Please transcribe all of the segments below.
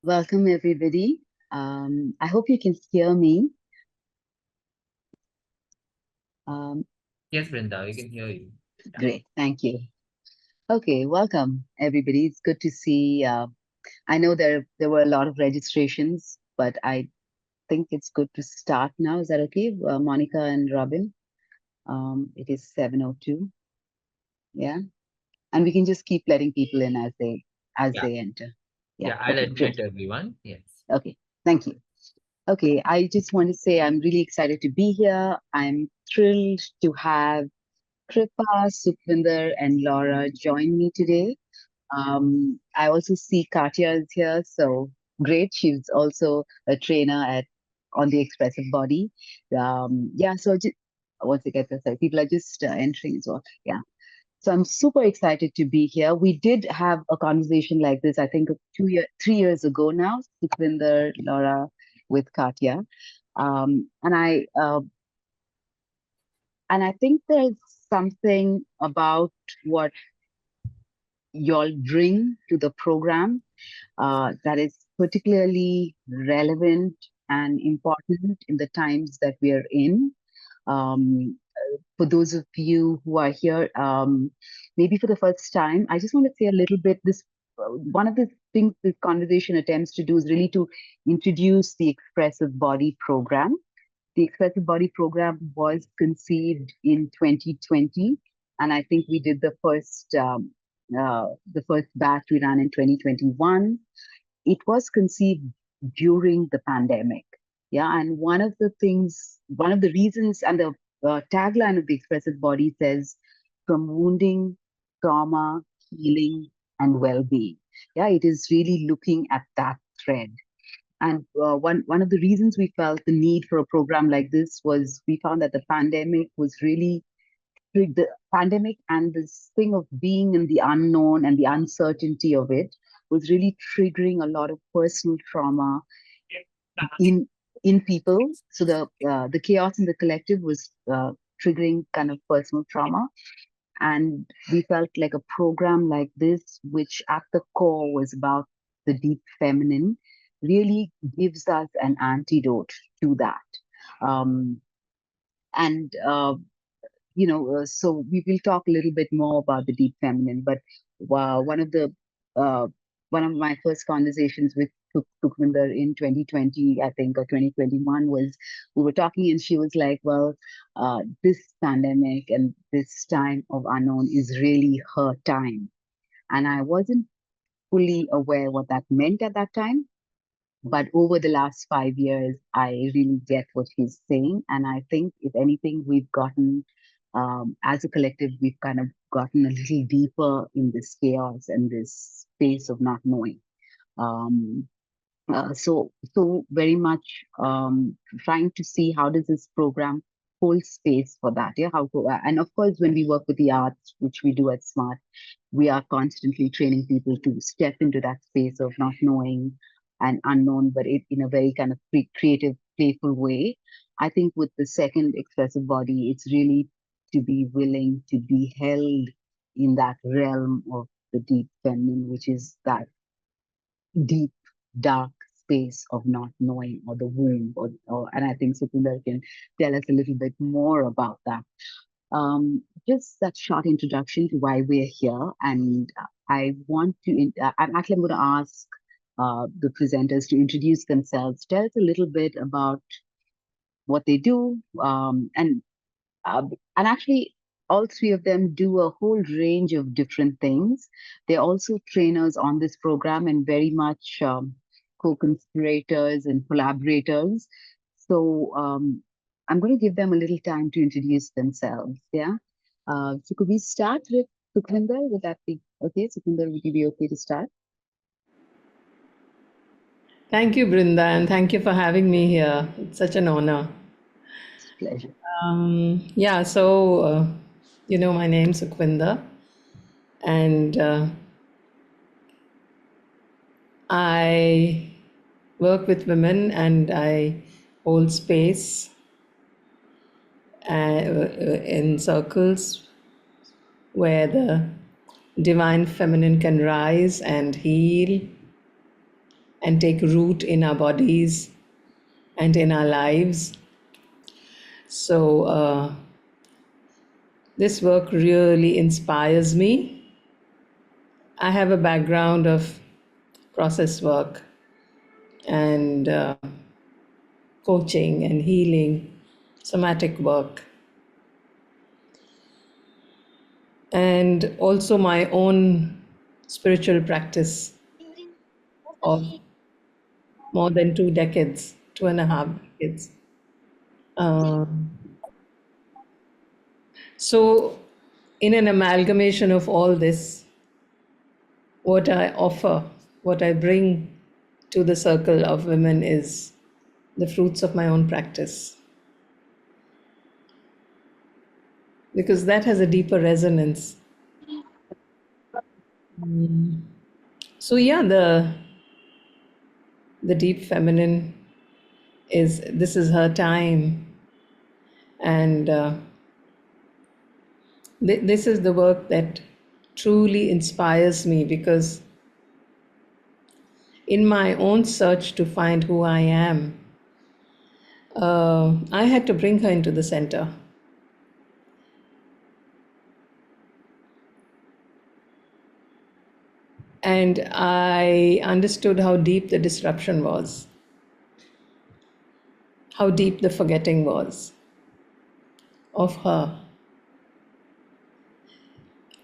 Welcome, everybody. I hope you can hear me. Um, Yes, Brenda, we can hear you. Yeah. Great, thank you. Okay, welcome, everybody. It's good to see. I know there were a lot of registrations, but I think it's good to start now. Is that okay, Monica and Robin? It is 7:02. Yeah, and we can just keep letting people in as Yeah. they enter. Yeah. Yeah, I'll Okay. admit Great. everyone. Yes. Okay. Thank you. Okay, I just want to say I'm really excited to be here. I'm thrilled to have Kripa, Sukhvinder, and Laura join me today. I also see Katya is here, so great. She's also a trainer at on the Expressive Body. Yeah, so just, once again, sorry, people are just entering as well. Yeah, so I'm super excited to be here. We did have a conversation like this, I think, 3 years ago now, Sukhvinder, Laura, with Katya, um, and I uh, and I think there's something about what y'all bring to the program that is particularly relevant and important in the times that we are in. Um, for those of you who are here, maybe for the first time, I just want to say a little bit. One of the things this conversation attempts to do is really to introduce the Expressive Body program. The Expressive Body program was conceived in 2020, and I think we did the first batch we ran in 2021. It was conceived during the pandemic. Yeah, and one of the reasons, and the tagline of the Expressive Body says, from wounding, trauma, healing, and well being. Yeah, it is really looking at that thread. And one of the reasons we felt the need for a program like this was we found that the pandemic was really the pandemic and this thing of being in the unknown and the uncertainty of it was really triggering a lot of personal trauma in people. So the chaos in the collective was triggering kind of personal trauma, and we felt like a program like this, which at the core was about the deep feminine, really gives us an antidote to that. Um, and so we will talk a little bit more about the deep feminine. But uh, one of the uh, one of my first conversations with Sukhvinder in 2020, I think, or 2021, was we were talking, and she was like, "Well, this pandemic and this time of unknown is really her time," and I wasn't fully aware what that meant at that time. But over the last 5 years, I really get what he's saying. And I think, if anything, as a collective, we've kind of gotten a little deeper in this chaos and this space of not knowing. Um, so very much trying to see how does this program hold space for that. Yeah, and of course, when we work with the arts, which we do at Smart, we are constantly training people to step into that space of not knowing and unknown, but it in a very kind of creative, playful way. I think with the second Expressive Body, it's really to be willing to be held in that realm of the deep feminine, which is that deep, dark space of not knowing, or the womb, and I think Supinder can tell us a little bit more about that. Just that short introduction to why we're here, and I'm going to ask the presenters to introduce themselves, tell us a little bit about what they do, uh, and actually, all three of them do a whole range of different things. They're also trainers on this program and very much co-conspirators and collaborators. So I'm going to give them a little time to introduce themselves. Yeah. So could we start with Sukhvinder? Would that be okay? Sukhvinder, would you be okay to start? Thank you, Brinda, and thank you for having me here. It's such an honor. It's a pleasure. Yeah, so, my name's Sukhvinder, and I work with women and I hold space in circles where the divine feminine can rise and heal and take root in our bodies and in our lives. So, this work really inspires me. I have a background of process work and coaching and healing, somatic work, and also my own spiritual practice of more than 2 decades, 2.5 decades. Um, so, in an amalgamation of all this, what I offer, what I bring to the circle of women is the fruits of my own practice. Because that has a deeper resonance. So yeah, the deep feminine is, this is her time, and this is the work that truly inspires me, because in my own search to find who I am, I had to bring her into the center. And I understood how deep the disruption was, how deep the forgetting was of her,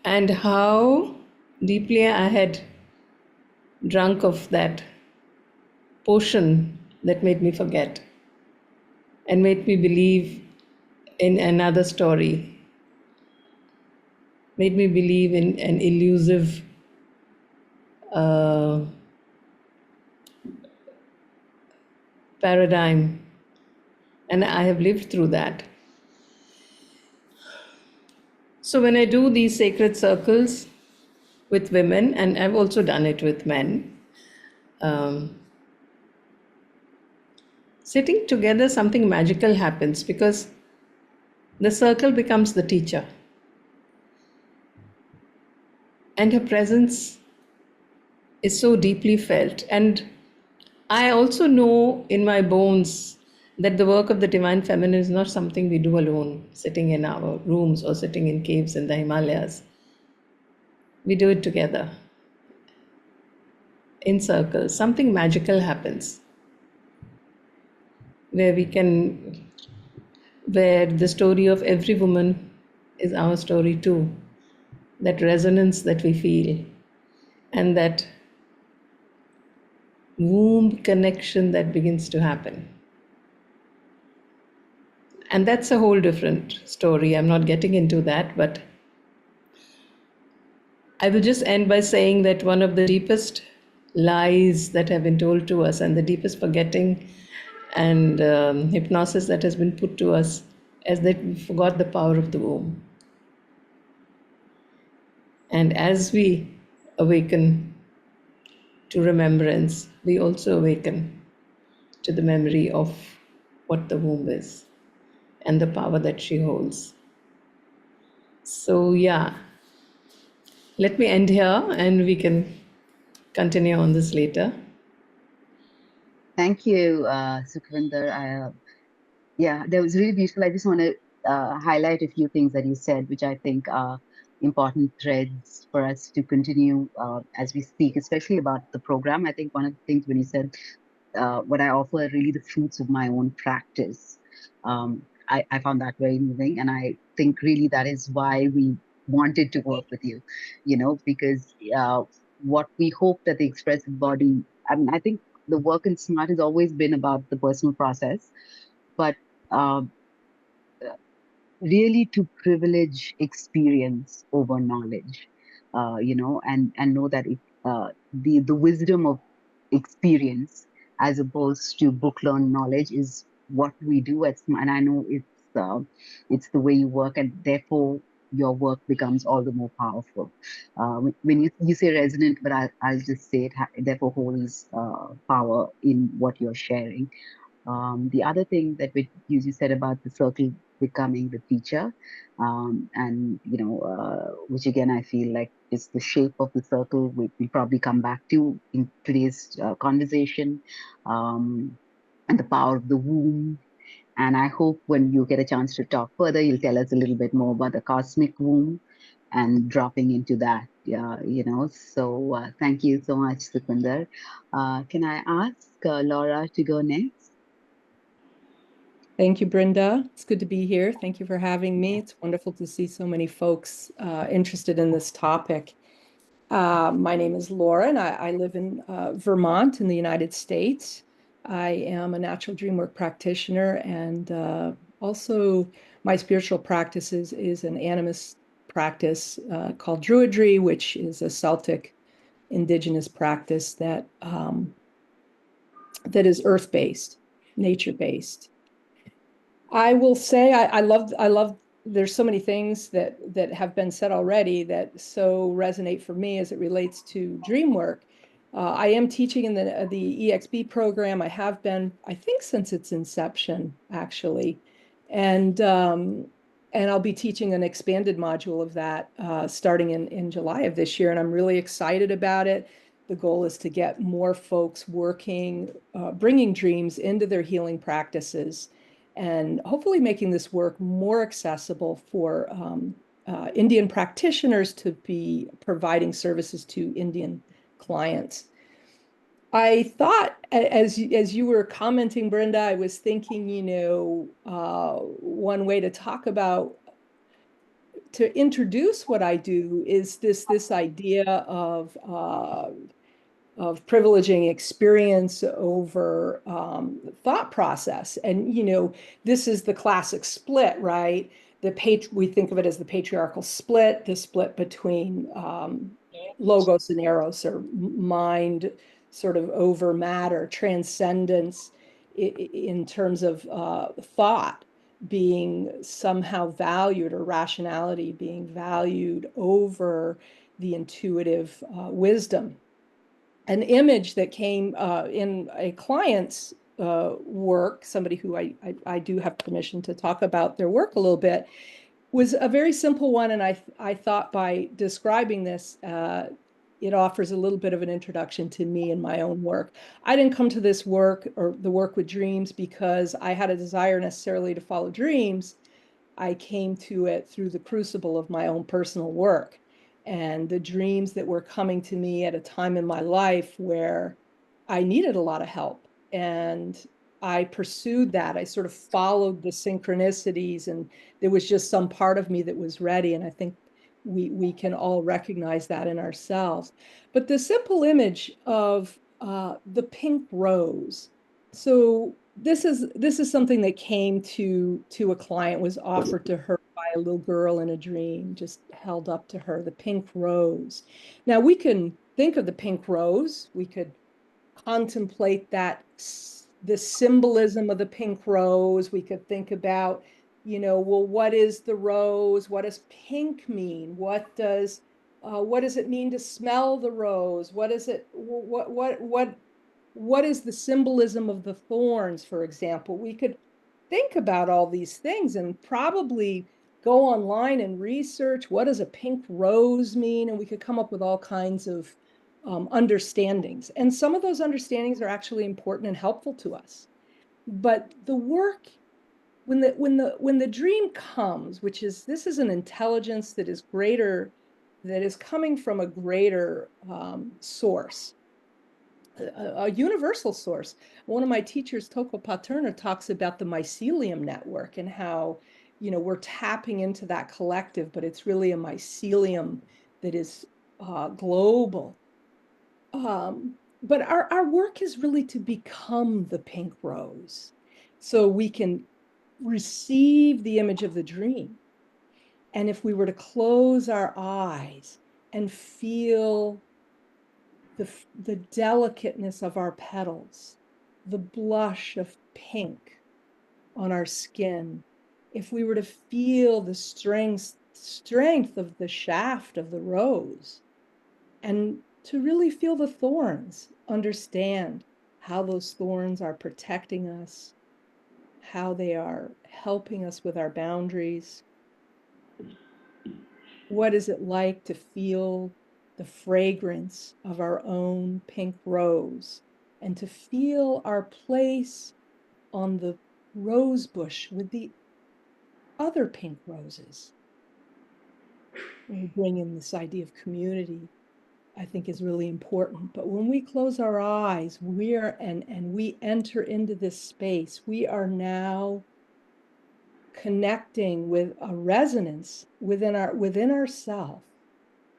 and how deeply I had drunk of that potion that made me forget and made me believe in another story, made me believe in an elusive uh, paradigm. And I have lived through that. So when I do these sacred circles with women, and I've also done it with men, um, sitting together, something magical happens, because the circle becomes the teacher, and her presence is so deeply felt. And I also know in my bones that the work of the divine feminine is not something we do alone, sitting in our rooms or sitting in caves in the Himalayas. We do it together in circles. Something magical happens where we can, where the story of every woman is our story too. That resonance that we feel, and that womb connection that begins to happen. And that's a whole different story. I'm not getting into that, but I will just end by saying that one of the deepest lies that have been told to us, and the deepest forgetting and hypnosis that has been put to us, is that we forgot the power of the womb. And as we awaken to remembrance, we also awaken to the memory of what the womb is and the power that she holds. So, yeah, let me end here and we can continue on this later. Thank you, Sukhvinder. Yeah, that was really beautiful. I just want to highlight a few things that you said, which I think are important threads for us to continue as we speak, especially about the program. I think one of the things when you said what I offer are really the fruits of my own practice. I found that very moving, and I think really that is why we wanted to work with you, because what we hope that the expressive body, I mean, I think the work in SMART has always been about the personal process, but uh, really to privilege experience over knowledge, and know that the wisdom of experience as opposed to book learned knowledge is what we do and I know it's the way you work, and therefore your work becomes all the more powerful. When you say resonant, but I'll just say it therefore holds power in what you're sharing. The other thing that you said about the circle becoming the teacher. And, which again, I feel like is the shape of the circle we'll probably come back to in today's conversation, um, and the power of the womb. And I hope when you get a chance to talk further, you'll tell us a little bit more about the cosmic womb and dropping into that. So thank you so much, Sukunder. Can I ask Laura to go next? Thank you, Brenda. It's good to be here. Thank you for having me. It's wonderful to see so many folks interested in this topic. My name is Laura, and I live in Vermont in the United States. I am a natural dream work practitioner, and also my spiritual practice is an animist practice called Druidry, which is a Celtic indigenous practice that is earth-based, nature-based. I will say I love there's so many things that have been said already that so resonate for me as it relates to dream work. I am teaching in the EXP program. I have been, I think, since its inception, actually, and I'll be teaching an expanded module of that starting in July of this year, and I'm really excited about it. The goal is to get more folks working, bringing dreams into their healing practices, and hopefully making this work more accessible for Indian practitioners to be providing services to Indian clients. I thought, as you were commenting, Brenda, I was thinking, one way to talk about, to introduce what I do is this idea of privileging experience over thought process. And, this is the classic split, right? We think of it as the patriarchal split, the split between logos and eros, or mind sort of over matter, transcendence in terms of thought being somehow valued, or rationality being valued over the intuitive wisdom. An image that came in a client's work, somebody who I do have permission to talk about their work a little bit, was a very simple one. And I thought by describing this, it offers a little bit of an introduction to me and my own work. I didn't come to this work, or the work with dreams, because I had a desire necessarily to follow dreams. I came to it through the crucible of my own personal work, and the dreams that were coming to me at a time in my life where I needed a lot of help. And I pursued that. I sort of followed the synchronicities, and there was just some part of me that was ready. And I think we can all recognize that in ourselves. But the simple image of the pink rose. So this is something that came to a client, was offered to her by a little girl in a dream, just held up to her, the pink rose. Now we can think of the pink rose. We could contemplate the symbolism of the pink rose. We could think about, well, what is the rose? What does pink mean? What does it mean to smell the rose? What is it? What is the symbolism of the thorns, for example? We could think about all these things and probably go online and research, what does a pink rose mean? And we could come up with all kinds of understandings. And some of those understandings are actually important and helpful to us. But the work, when the dream comes, this is an intelligence that is greater, that is coming from a greater source, a universal source. One of my teachers, Toko Paterna, talks about the mycelium network, and how, we're tapping into that collective, but it's really a mycelium that is global. But our work is really to become the pink rose, so we can receive the image of the dream. And if we were to close our eyes and feel the delicateness of our petals, the blush of pink on our skin, if we were to feel the strength of the shaft of the rose, and to really feel the thorns, understand how those thorns are protecting us, how they are helping us with our boundaries. What is it like to feel the fragrance of our own pink rose and to feel our place on the rose bush with the other pink roses? When we bring in this idea of community, I think is really important. But when we close our eyes, and we enter into this space, we are now connecting with a resonance within ourself.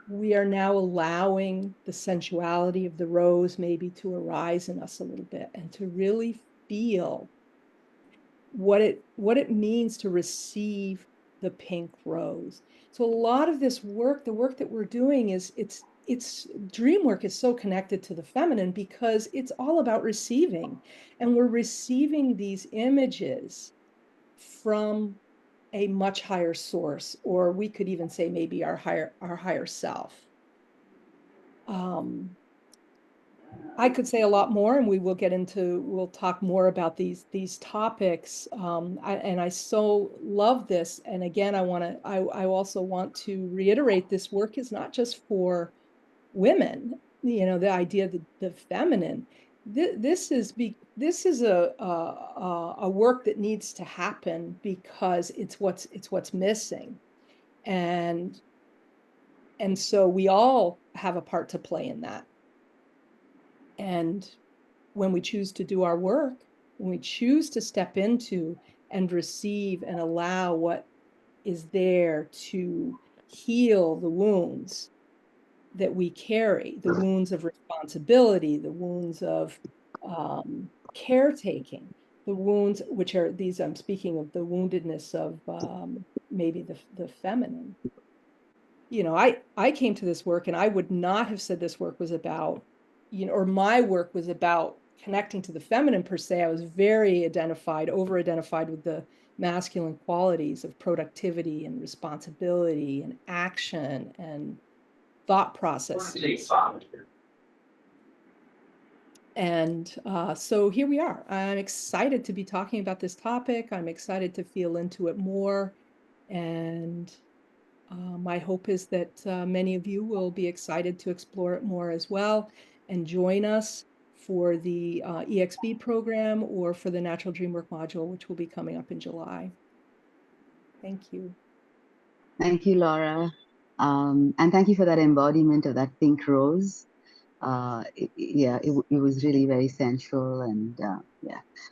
We are now allowing the sensuality of the rose maybe to arise in us a little bit and to really feel what it means to receive the pink rose. So a lot of this work, the work that we're doing it's dream work is so connected to the feminine because it's all about receiving, and we're receiving these images from a much higher source, or we could even say maybe our higher self. I could say a lot more, and we'll talk more about these topics. And I so love this. And again, I also want to reiterate, this work is not just for women. You know, the idea that the feminine. This is a work that needs to happen because it's what's missing, and so we all have a part to play in that. And when we choose to do our work, when we choose to step into and receive and allow what is there to heal the wounds that we carry, the wounds of responsibility, the wounds of caretaking, the wounds which are these, I'm speaking of the woundedness of maybe the feminine. You know, I came to this work and I would not have said this work was about, you know, or my work was about connecting to the feminine per se. I was very over-identified with the masculine qualities of productivity and responsibility and action and thought processes. And so here we are. I'm excited to be talking about this topic. I'm excited to feel into it more. And my hope is that many of you will be excited to explore it more as well and join us for the EXP program or for the Natural Dreamwork module, which will be coming up in July. Thank you. Thank you, Laura. And thank you for that embodiment of that pink rose. It was really very sensual, and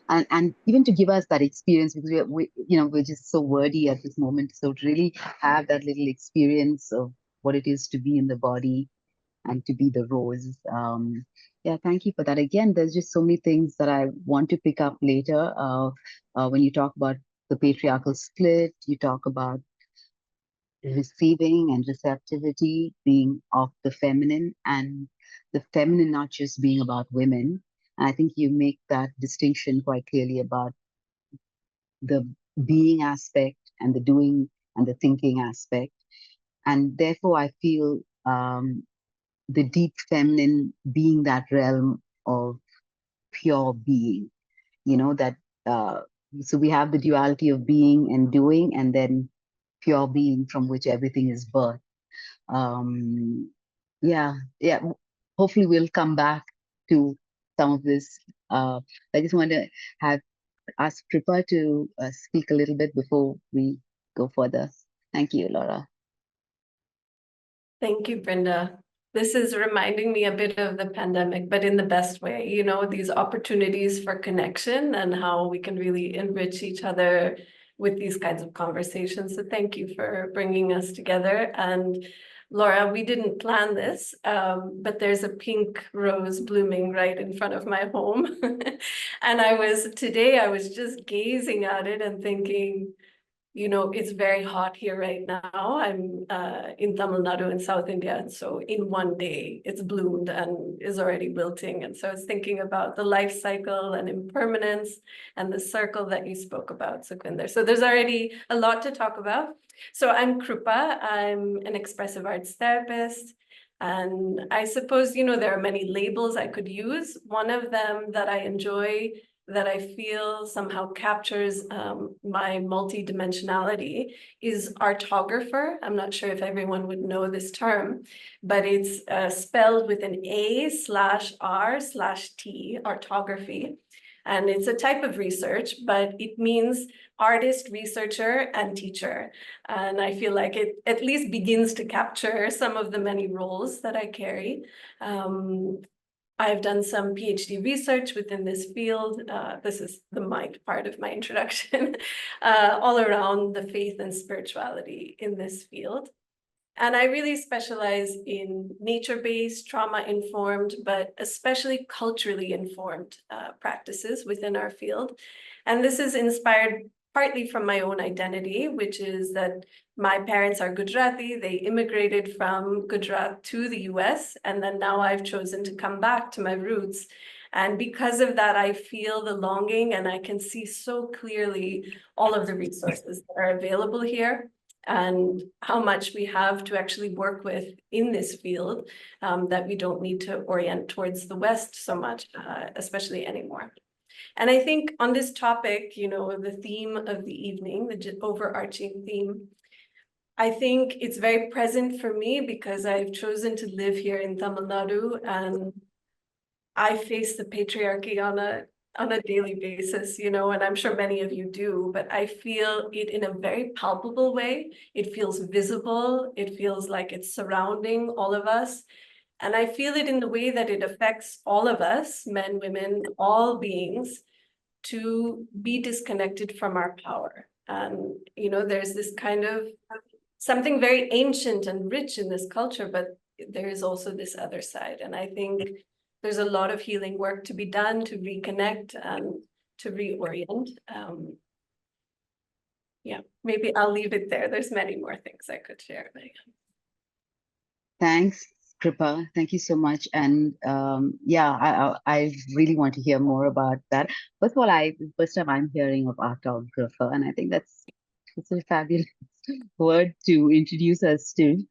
and even to give us that experience, because we're just so wordy at this moment, so to really have that little experience of what it is to be in the body and to be the rose. Thank you for that. Again, there's just so many things that I want to pick up later. When you talk about the patriarchal split, you talk about receiving and receptivity being of the feminine, and the feminine not just being about women. And I think you make that distinction quite clearly about the being aspect and the doing and the thinking aspect. And therefore, I feel the deep feminine being that realm of pure being, that so we have the duality of being and doing, and then pure being from which everything is birthed. um yeah yeah Hopefully we'll come back to some of this. I just want to ask Kripa to speak a little bit before we go further. Thank you, Laura. Thank you, Brenda. This is reminding me a bit of the pandemic, but in the best way, you know, these opportunities for connection and how we can really enrich each other with these kinds of conversations. So thank you for bringing us together. And Laura, we didn't plan this, but there's a pink rose blooming right in front of my home. And today I was just gazing at it and thinking, you know, it's very hot here right now. I'm in Tamil Nadu in South India. And so in one day, it's bloomed and is already wilting. And so I was thinking about the life cycle and impermanence and the circle that you spoke about, Sukhvinder. So there's already a lot to talk about. So I'm Krupa. I'm an expressive arts therapist. And I suppose, you know, there are many labels I could use. One of them that I enjoy that I feel somehow captures my multidimensionality is artographer. I'm not sure if everyone would know this term, but it's spelled with an A/R/T, artography. And it's a type of research, but it means artist, researcher, and teacher. And I feel like it at least begins to capture some of the many roles that I carry. I've done some PhD research within this field. This is the mind part of my introduction, all around the faith and spirituality in this field. And I really specialize in nature-based, trauma-informed, but especially culturally informed practices within our field. And this is inspired partly from my own identity, which is that my parents are Gujarati. They immigrated from Gujarat to the US, and then now I've chosen to come back to my roots. And because of that, I feel the longing, and I can see so clearly all of the resources that are available here and how much we have to actually work with in this field, that we don't need to orient towards the West so much, especially anymore. And I think on this topic, the theme of the evening, the overarching theme, I think it's very present for me because I've chosen to live here in Tamil Nadu, and I face the patriarchy on a daily basis, and I'm sure many of you do, but I feel it in a very palpable way. It feels visible. It feels like it's surrounding all of us. And I feel it in the way that it affects all of us, men, women, all beings, to be disconnected from our power. And, there's this kind of something very ancient and rich in this culture, but there is also this other side. And I think there's a lot of healing work to be done to reconnect and to reorient. Yeah, maybe I'll leave it there. There's many more things I could share. Thanks, Kripa. Thank you so much. And I really want to hear more about that. First of all, first time I'm hearing of artographer, and I think it's a fabulous word to introduce us to.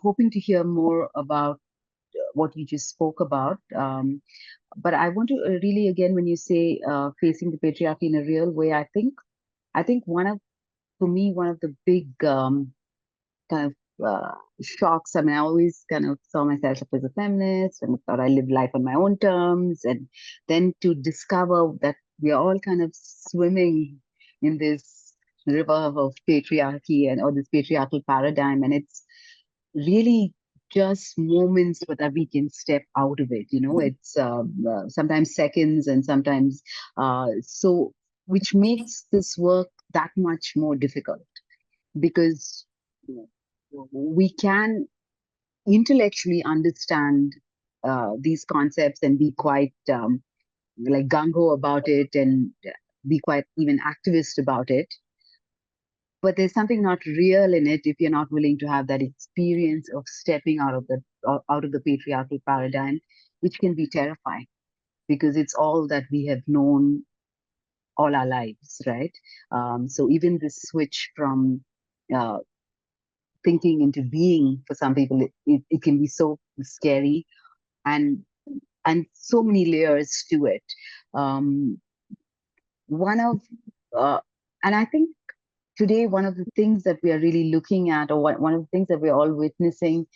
Hoping to hear more about what you just spoke about. But I want to really, again, when you say facing the patriarchy in a real way, I think for me, one of the big kind of shocks. I mean, I always kind of saw myself as a feminist and thought I lived life on my own terms. And then to discover that we are all kind of swimming in this river of patriarchy or this patriarchal paradigm. And it's really just moments so that we can step out of it. It's sometimes seconds and sometimes which makes this work that much more difficult because we can intellectually understand these concepts and be quite like gung-ho about it and be quite even activist about it. But there's something not real in it if you're not willing to have that experience of stepping out of the patriarchal paradigm, which can be terrifying because it's all that we have known all our lives, right? So even this switch from thinking into being for some people, it can be so scary and so many layers to it. And I think today, one of the things that we are really looking at, or one of the things that we're all witnessing,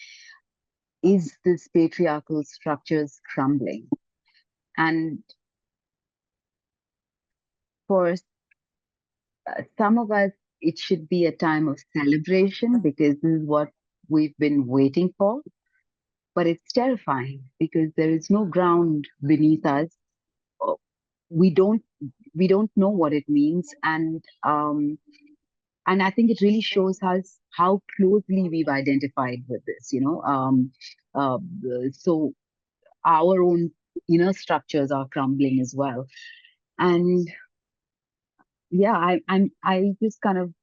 is this patriarchal structures crumbling. And for some of us, it should be a time of celebration because this is what we've been waiting for. But it's terrifying because there is no ground beneath us. We don't know what it means, and I think it really shows us how closely we've identified with this. So our own inner structures are crumbling as well, and I just kind of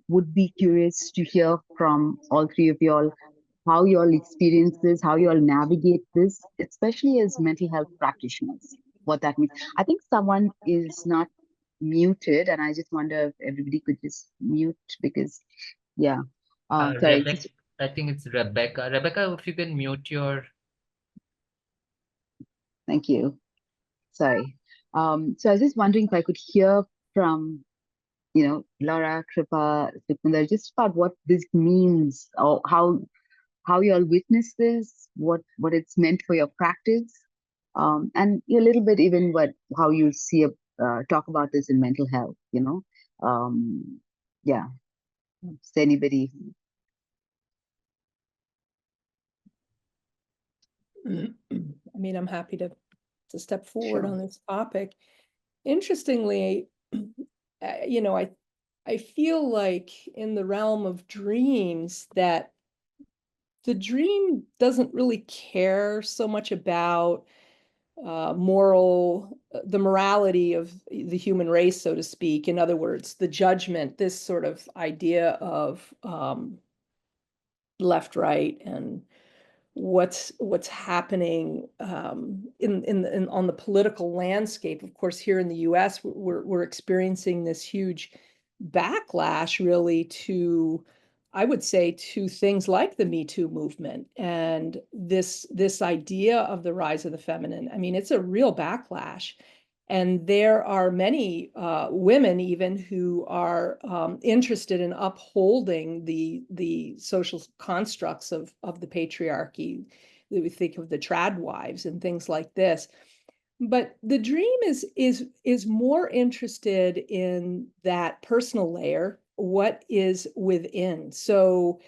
would be curious to hear from all three of y'all how you all experience this, how you all navigate this, especially as mental health practitioners, what that means. I think someone is not muted, and I just wonder if everybody could just mute because, sorry. I think it's Rebecca. Rebecca, if you can mute your Thank you. Sorry. So I was just wondering if I could hear from, Laura, Kripa, Sukhminder, just about what this means, or how you all witness this, what it's meant for your practice, and a little bit even how you see talk about this in mental health. Yeah. Is there anybody? I mean, I'm happy to step forward Sure. on this topic. Interestingly, I feel like in the realm of dreams that the dream doesn't really care so much about the morality of the human race, so to speak. In other words, the judgment, this sort of idea of left, right, and what's happening in on the political landscape. Of course, here in the U.S., we're experiencing this huge backlash, really, to, I would say, to things like the Me Too movement and this idea of the rise of the feminine. I mean, it's a real backlash. And there are many women even who are interested in upholding the social constructs of the patriarchy. We think of the trad wives and things like this. But the dream is more interested in that personal layer, what is within. So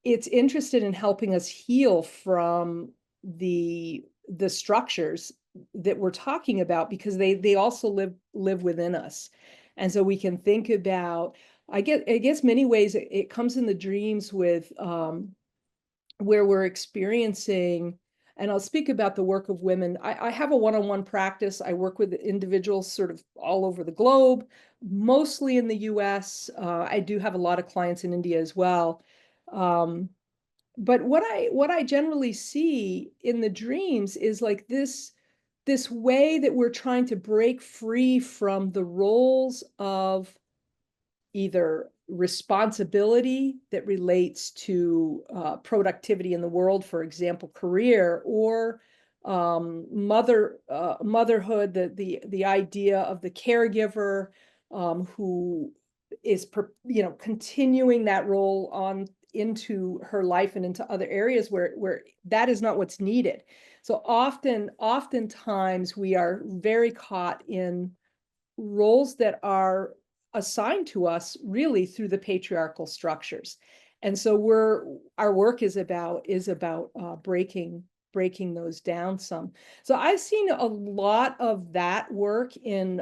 it's interested in helping us heal from the structures that we're talking about, because they also live within us. And so we can think about, I guess many ways it comes in the dreams with where we're experiencing, and I'll speak about the work of women. I have a one-on-one practice. I work with individuals sort of all over the globe, mostly in the US. I do have a lot of clients in India as well. But what I generally see in the dreams is like this way that we're trying to break free from the roles of either responsibility that relates to productivity in the world, for example, career, or motherhood, the idea of the caregiver who is continuing that role on into her life and into other areas where that is not what's needed. So oftentimes we are very caught in roles that are assigned to us really through the patriarchal structures. And so our work is about breaking those down some. So I've seen a lot of that work in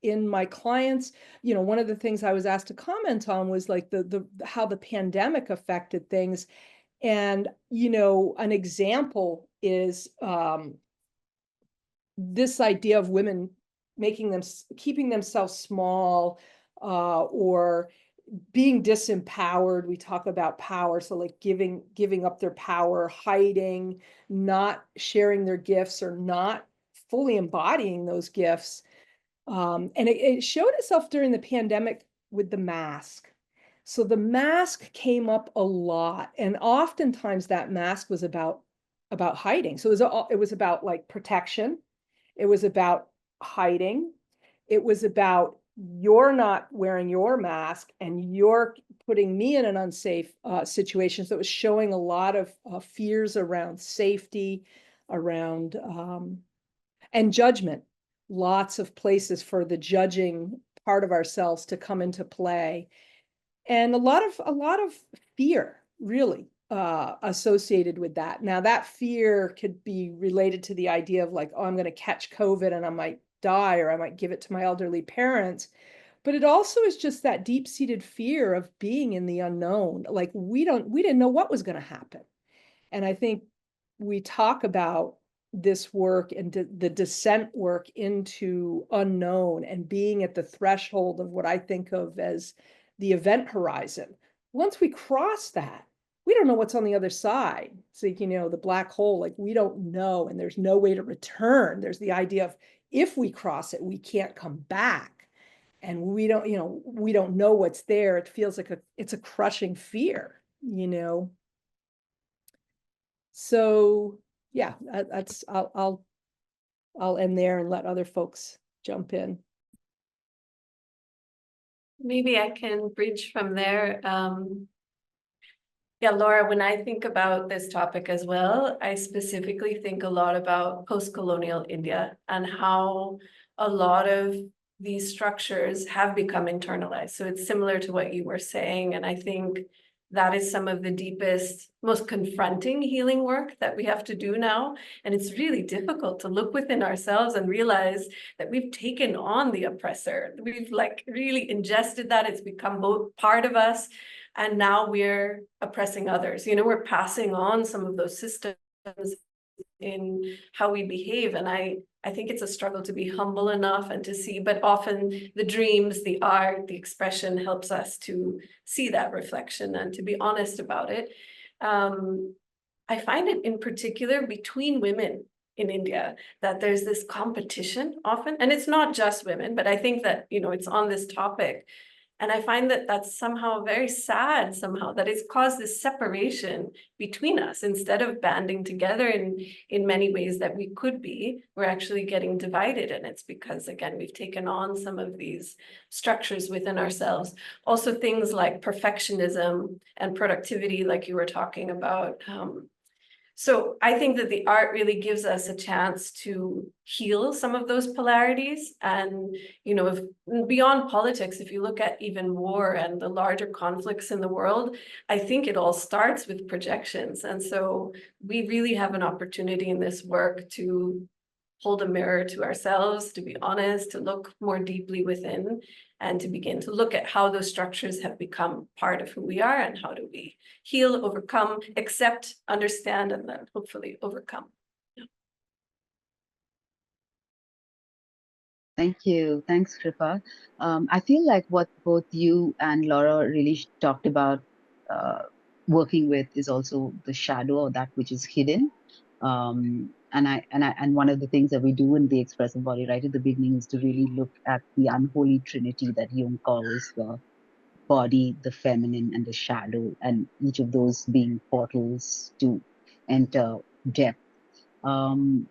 my clients. One of the things I was asked to comment on was like the how the pandemic affected things. And an example is this idea of women keeping themselves small, or being disempowered. We talk about power, so like giving up their power, hiding, not sharing their gifts, or not fully embodying those gifts. And it showed itself during the pandemic with the mask. So the mask came up a lot, and oftentimes that mask was about hiding. So it was about like protection. It was about hiding. It was about, you're not wearing your mask and you're putting me in an unsafe situation. So it was showing a lot of fears around safety, around and judgment. Lots of places for the judging part of ourselves to come into play, and a lot of fear, really, associated with that. Now, that fear could be related to the idea of like, oh, I'm going to catch COVID and I might die, or I might give it to my elderly parents. But it also is just that deep-seated fear of being in the unknown. Like we didn't know what was going to happen. And I think we talk about this work and the descent work into unknown, and being at the threshold of what I think of as the event horizon. Once we cross that, we don't know what's on the other side. So, the black hole, like we don't know, and there's no way to return. There's the idea of, if we cross it, we can't come back. And we don't know what's there. It feels like it's a crushing fear. So yeah, I'll I'll end there and let other folks jump in. Maybe I can bridge from there. Yeah, Laura, when I think about this topic as well, I specifically think a lot about post-colonial India and how a lot of these structures have become internalized. So it's similar to what you were saying. And I think that is some of the deepest, most confronting healing work that we have to do now. And it's really difficult to look within ourselves and realize that we've taken on the oppressor. We've like really ingested that. It's become both part of us. And now we're oppressing others. You know, we're passing on some of those systems in how we behave. And I think it's a struggle to be humble enough and to see, but often the dreams, the art, the expression helps us to see that reflection and to be honest about it. I find it in particular between women in India that there's this competition often, and it's not just women, but I think that, you know, it's on this topic. And I find that that's somehow very sad, somehow, that it's caused this separation between us. Instead of banding together in many ways that we could be, we're actually getting divided. And it's because, again, we've taken on some of these structures within ourselves. Also, things like perfectionism and productivity, like you were talking about. So I think that the art really gives us a chance to heal some of those polarities. And, you know, if beyond politics, if you look at even war and the larger conflicts in the world, I think it all starts with projections. And so we really have an opportunity in this work to hold a mirror to ourselves, to be honest, to look more deeply within, and to begin to look at how those structures have become part of who we are and how do we heal, overcome, accept, understand, and then hopefully overcome. Thank you. Thanks, Kripa. I feel like what both you and Laura really talked about working with is also the shadow, or that which is hidden. And one of the things that we do in the expressive body right at the beginning is to really look at the unholy trinity that Jung calls the body, the feminine, and the shadow, and each of those being portals to enter depth. Kripa,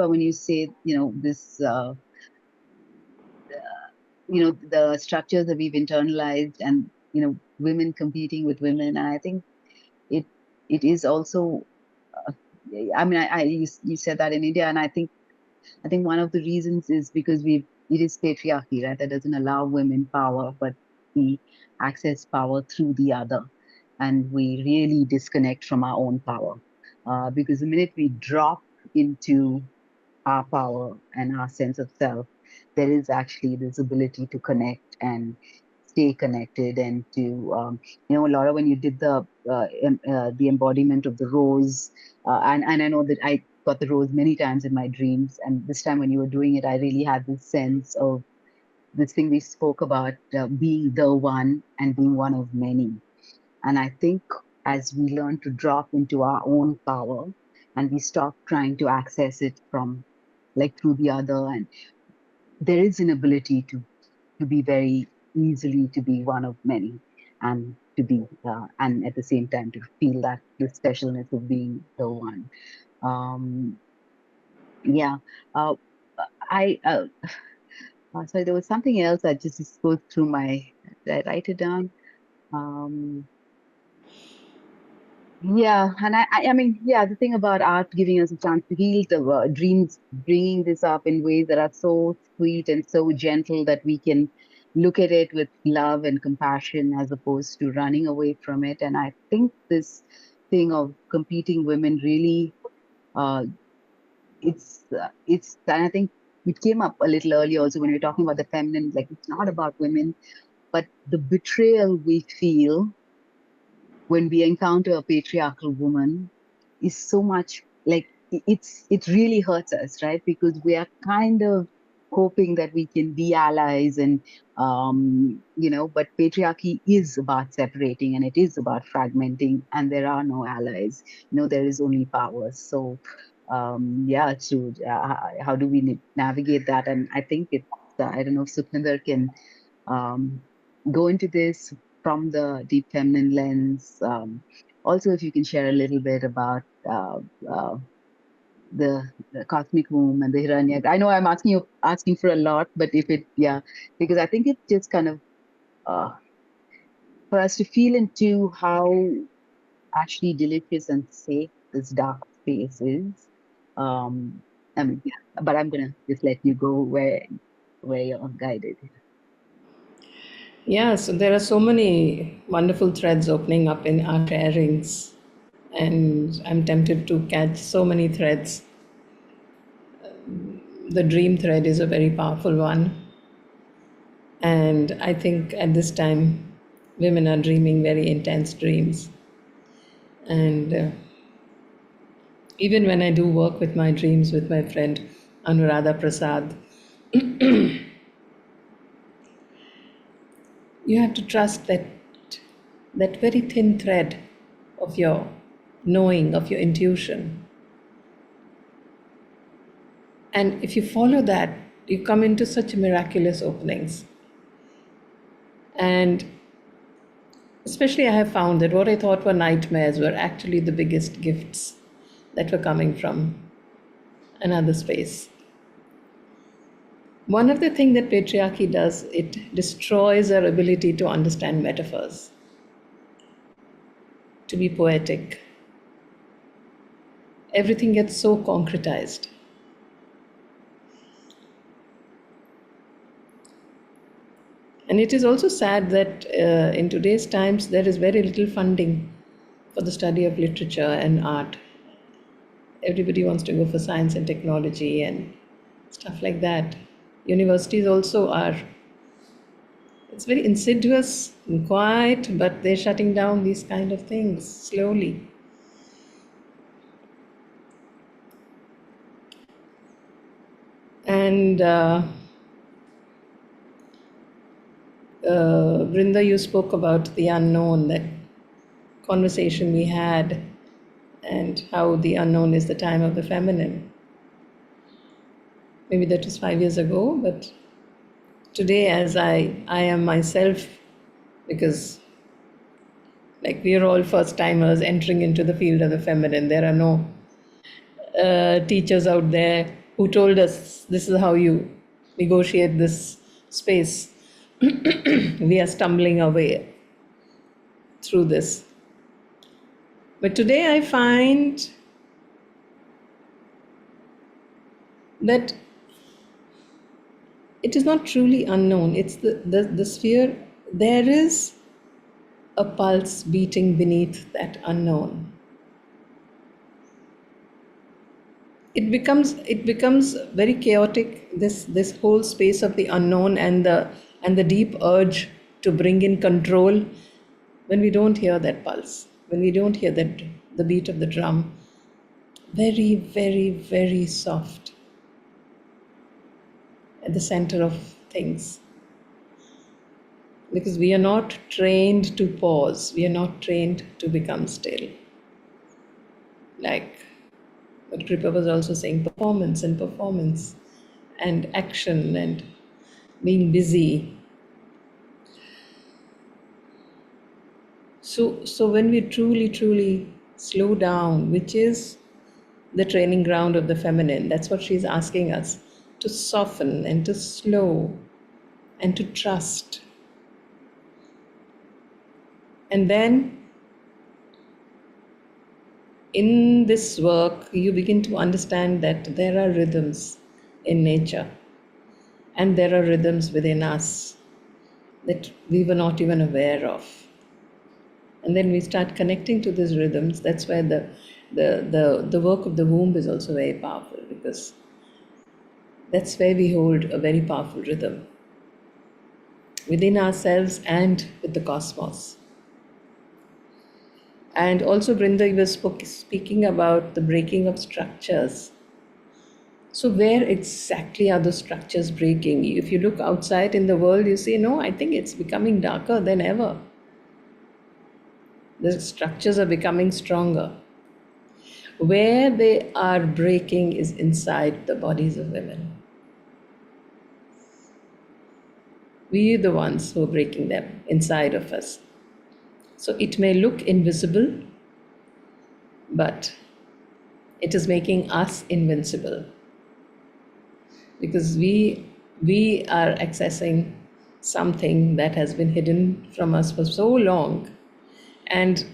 when you say, this, the structures that we've internalized, and, women competing with women, and I think it is also, you said that in India, and I think one of the reasons is because it is patriarchy, right? That doesn't allow women power, but we access power through the other, and we really disconnect from our own power. Because the minute we drop into our power and our sense of self, there is actually this ability to connect and stay connected, and to Laura, when you did the embodiment of the rose, and I know that I got the rose many times in my dreams, and this time when you were doing it, I really had this sense of this thing we spoke about, being the one and being one of many. And I think as we learn to drop into our own power and we stop trying to access it from through the other, and there is an ability to be very easily to be one of many, and to be and at the same time to feel that the specialness of being the one. Yeah. I Sorry, there was something else that just goes through my. Did I write it down? Yeah, and I mean, yeah, the thing about art giving us a chance to heal the dreams, bringing this up in ways that are so sweet and so gentle that we can look at it with love and compassion as opposed to running away from it. And I think this thing of competing women really, uh, and I think it came up a little earlier also when we were talking about the feminine, like it's not about women, but the betrayal we feel when we encounter a patriarchal woman is so much like it really hurts us, right? Because we are kind of hoping that we can be allies, and but patriarchy is about separating, and it is about fragmenting, and there are no allies. There is only power. So how do we navigate that? And I think it's I don't know if Sukhninder can go into this from the deep feminine lens. Also, if you can share a little bit about uh, uh, the cosmic womb and the Hiranyak. I know I'm asking for a lot, but if it, yeah, because I think it's just kind of uh, for us to feel into how actually delicious and safe this dark space is. Um, I mean, yeah, but I'm gonna just let you go where you're guided. Yeah, so there are so many wonderful threads opening up in our sharings, and I'm tempted to catch so many threads. The dream thread is a very powerful one, and I think at this time, women are dreaming very intense dreams. And even when I do work with my dreams with my friend Anuradha Prasad, you have to trust that very thin thread of your knowing, of your intuition. And if you follow that, you come into such miraculous openings. And especially, I have found that what I thought were nightmares were actually the biggest gifts that were coming from another space. One of the things that patriarchy does, it destroys our ability to understand metaphors, to be poetic. Everything gets so concretized. And it is also sad that in today's times there is very little funding for the study of literature and art. Everybody wants to go for science and technology and stuff like that. Universities also are, it's very insidious and quiet, but they're shutting down these kind of things slowly. And Brinda, you spoke about the unknown, that conversation we had, and how the unknown is the time of the feminine. Maybe that was 5 years ago, but today, as I am myself, because like we are all first timers entering into the field of the feminine, there are no teachers out there who told us this is how you negotiate this space. We are stumbling our way through this. But today I find that it is not truly unknown. It's the sphere. There is a pulse beating beneath that unknown. It becomes very chaotic, this whole space of the unknown and the deep urge to bring in control, when we don't hear that pulse, when we don't hear that the beat of the drum, very, very, very soft at the center of things. Because we are not trained to pause, we are not trained to become still. Like what Kripa was also saying, performance and action and being busy. So when we truly slow down, which is the training ground of the feminine, that's what she's asking us, to soften and to slow and to trust. And then in this work, you begin to understand that there are rhythms in nature and there are rhythms within us that we were not even aware of. And then we start connecting to these rhythms. That's why the work of the womb is also very powerful, because that's where we hold a very powerful rhythm within ourselves and with the cosmos. And also, Brinda, you were speaking about the breaking of structures. So where exactly are the structures breaking? If you look outside in the world, you say, no, I think it's becoming darker than ever. The structures are becoming stronger. Where they are breaking is inside the bodies of women. We are the ones who are breaking them inside of us. So it may look invisible, but it is making us invincible, because we are accessing something that has been hidden from us for so long. And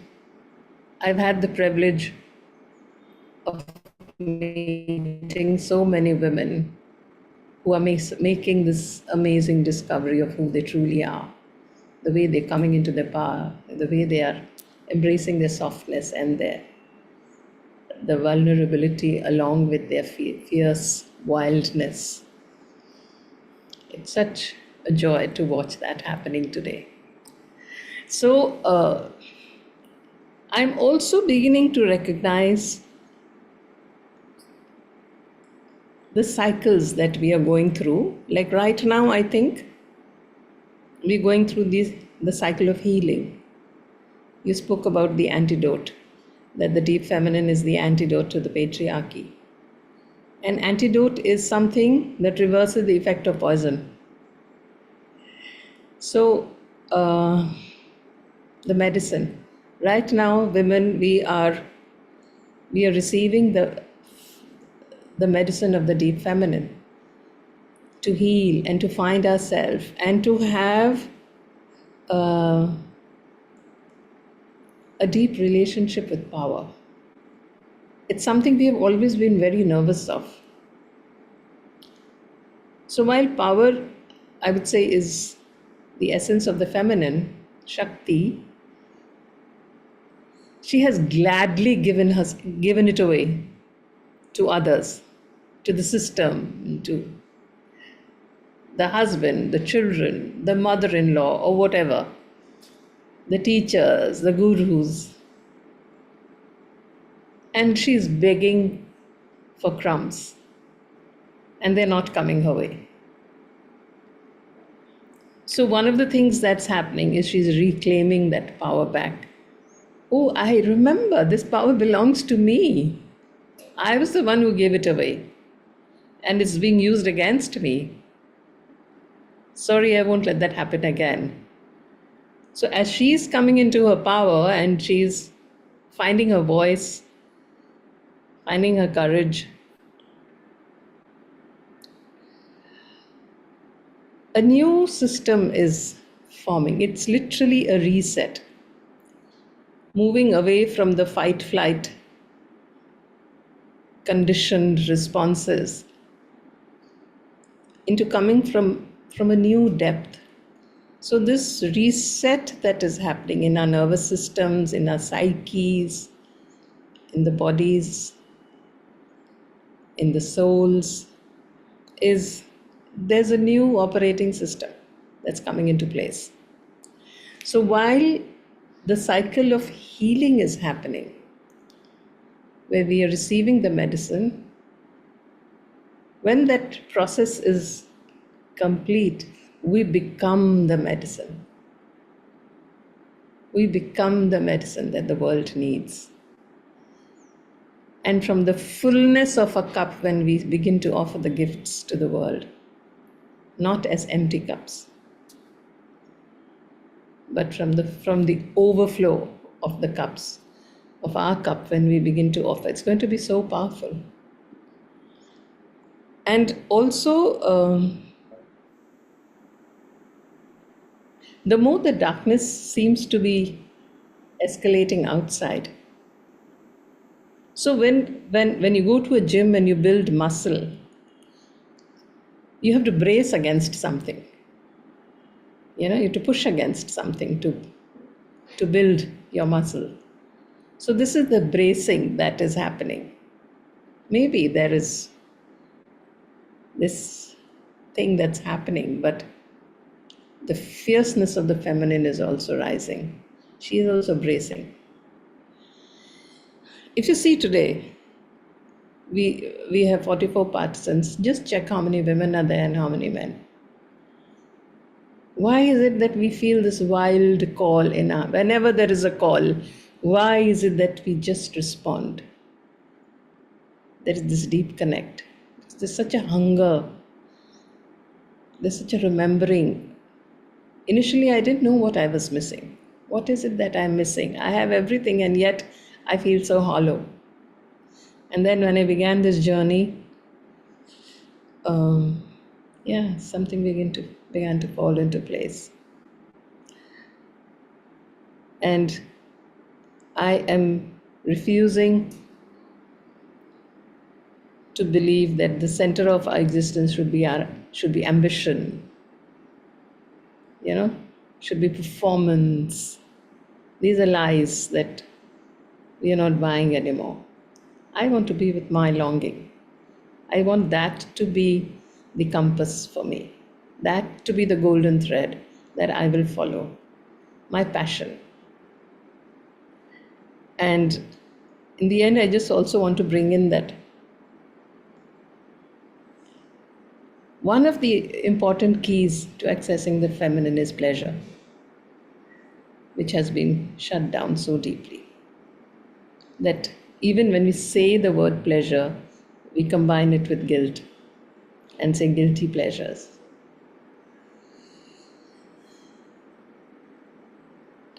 I've had the privilege of meeting so many women who are making this amazing discovery of who they truly are, the way they're coming into their power, the way they are embracing their softness and the vulnerability along with their fierce wildness. It's such a joy to watch that happening today. So I'm also beginning to recognize the cycles that we are going through. Like right now, I think we're going through the cycle of healing. You spoke about the antidote, that the deep feminine is the antidote to the patriarchy. An antidote is something that reverses the effect of poison. So, the medicine. Right now, women, we are receiving the medicine of the deep feminine to heal and to find ourselves and to have a deep relationship with power. It's something we have always been very nervous of. So while power, I would say, is the essence of the feminine, Shakti, she has gladly given it away to others, to the system, to the husband, the children, the mother-in-law, or whatever, the teachers, the gurus. And she's begging for crumbs, and they're not coming her way. So one of the things that's happening is she's reclaiming that power back. Oh, I remember, this power belongs to me. I was the one who gave it away, and it's being used against me. Sorry, I won't let that happen again. So as she's coming into her power and she's finding her voice, finding her courage, a new system is forming. It's literally a reset, moving away from the fight-flight conditioned responses into coming from a new depth. So this reset that is happening in our nervous systems, in our psyches, in the bodies, in the souls, there's a new operating system that's coming into place. So while the cycle of healing is happening, where we are receiving the medicine, when that process is complete, we become the medicine. We become the medicine that the world needs. And from the fullness of a cup, when we begin to offer the gifts to the world, not as empty cups, but from the overflow of the cups, of our cup, when we begin to offer, it's going to be so powerful. And also, the more the darkness seems to be escalating outside. So when you go to a gym and you build muscle, you have to brace against something. You have to push against something to build your muscle. So this is the bracing that is happening. Maybe there is this thing that's happening, but the fierceness of the feminine is also rising. She is also bracing. If you see today, we have 44 participants. Just check how many women are there and how many men. Why is it that we feel this wild call whenever there is a call, why is it that we just respond? There is this deep connect. There's such a hunger. There's such a remembering. Initially, I didn't know what I was missing. What is it that I'm missing? I have everything and yet I feel so hollow. And then when I began this journey, um, yeah, something began to fall into place. And I am refusing to believe that the center of our existence should be ambition, you know, should be performance. These are lies that we are not buying anymore. I want to be with my longing. I want that to be the compass for me, that to be the golden thread that I will follow, my passion. And in the end, I just also want to bring in that one of the important keys to accessing the feminine is pleasure, which has been shut down so deeply that even when we say the word pleasure, we combine it with guilt and say guilty pleasures.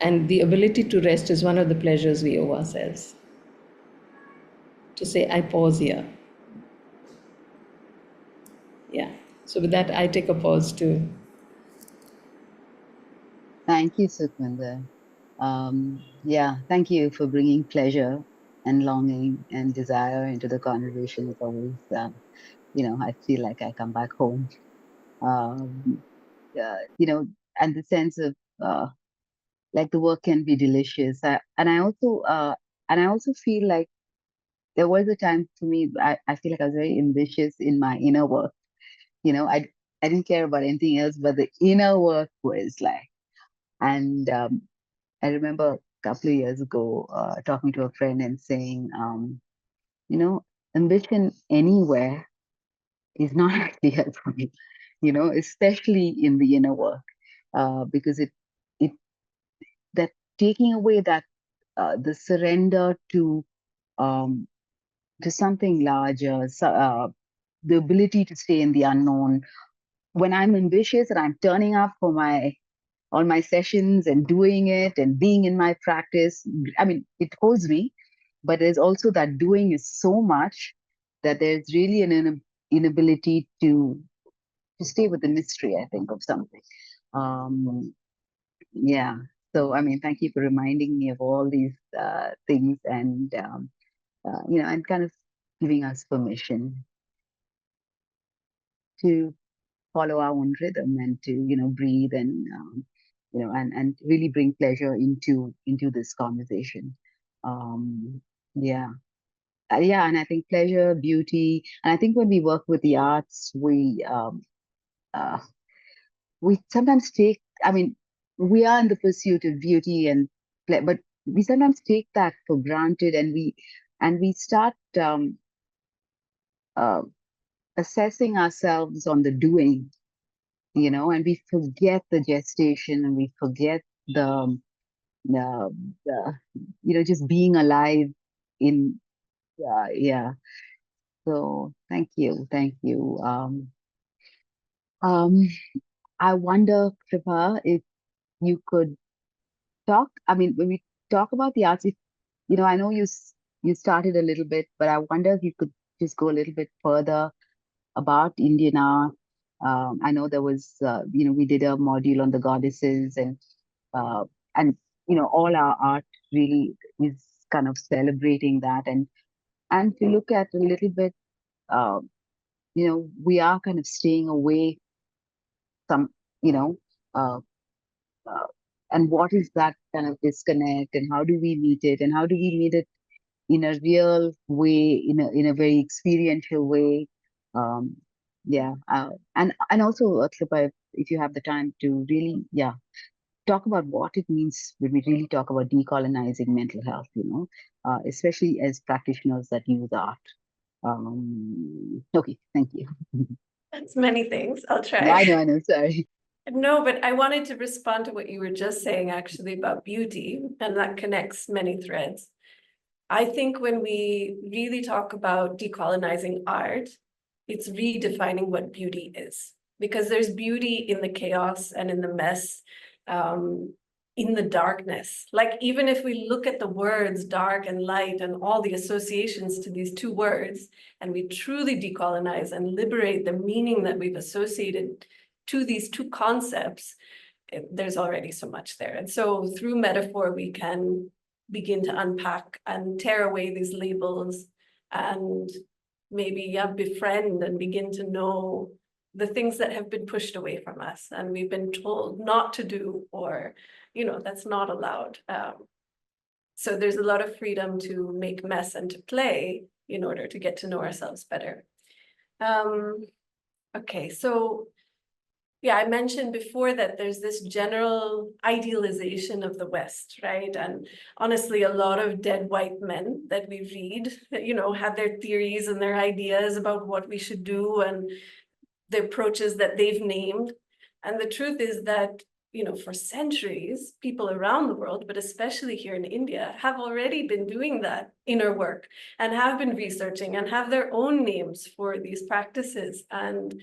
And the ability to rest is one of the pleasures we owe ourselves. To say, I pause here. Yeah. So with that, I take a pause too. Thank you, Sukhvinder. Yeah, thank you for bringing pleasure and longing and desire into the conversation. It's always, I feel like I come back home. Um, and the sense of like the work can be delicious. And I also feel like there was a time for me. I feel like I was very ambitious in my inner work. I didn't care about anything else, but the inner work was like, and I remember a couple of years ago talking to a friend and saying, you know, ambition anywhere is not actually helpful, especially in the inner work, because it that taking away that the surrender um, to something larger, the ability to stay in the unknown. When I'm ambitious and I'm turning up for my all my sessions and doing it and being in my practice, I mean, it holds me, but there's also that doing is so much that there's really an inability to stay with the mystery, I think, of something. Um, yeah. So, I mean, thank you for reminding me of all these things and, and kind of giving us permission to follow our own rhythm and to, breathe and, and really bring pleasure into this conversation. Um, yeah. Yeah, and I think pleasure, beauty, and I think when we work with the arts, uh, we sometimes take, I mean, we are in the pursuit of beauty and but we sometimes take that for granted, and we start uh, assessing ourselves on the doing, and we forget the gestation, and we forget the, the just being alive in yeah. So thank you. Um, I wonder, Kripa, if you could talk. I mean, when we talk about the arts, if, I know you started a little bit, but I wonder if you could just go a little bit further about Indian art. I know there was, we did a module on the goddesses, uh, and all our art really is kind of celebrating that, and to look at a little bit, uh, we are kind of staying away some, you know, uh, uh, and what is that kind of disconnect, and how do we meet it, and how do we meet it in a real way, in a very experiential way. Um, yeah, and also, Kripa, if you have the time to really, talk about what it means when we really talk about decolonizing mental health, especially as practitioners that use art. Okay, thank you. That's many things. I'll I try. know, sorry. No, but I wanted to respond to what you were just saying actually about beauty, and that connects many threads. I think when we really talk about decolonizing art, it's redefining what beauty is, because there's beauty in the chaos and in the mess. Um, in the darkness. Like, even if we look at the words dark and light and all the associations to these two words, and we truly decolonize and liberate the meaning that we've associated to these two concepts, there's already so much there. And so through metaphor, we can begin to unpack and tear away these labels and maybe befriend and begin to know the things that have been pushed away from us and we've been told not to do, or, that's not allowed. So there's a lot of freedom to make mess and to play in order to get to know ourselves better. Okay, so yeah, I mentioned before that there's this general idealization of the West, right? And honestly, a lot of dead white men that we read, have their theories and their ideas about what we should do and the approaches that they've named. And the truth is that, for centuries, people around the world, but especially here in India, have already been doing that inner work and have been researching and have their own names for these practices. And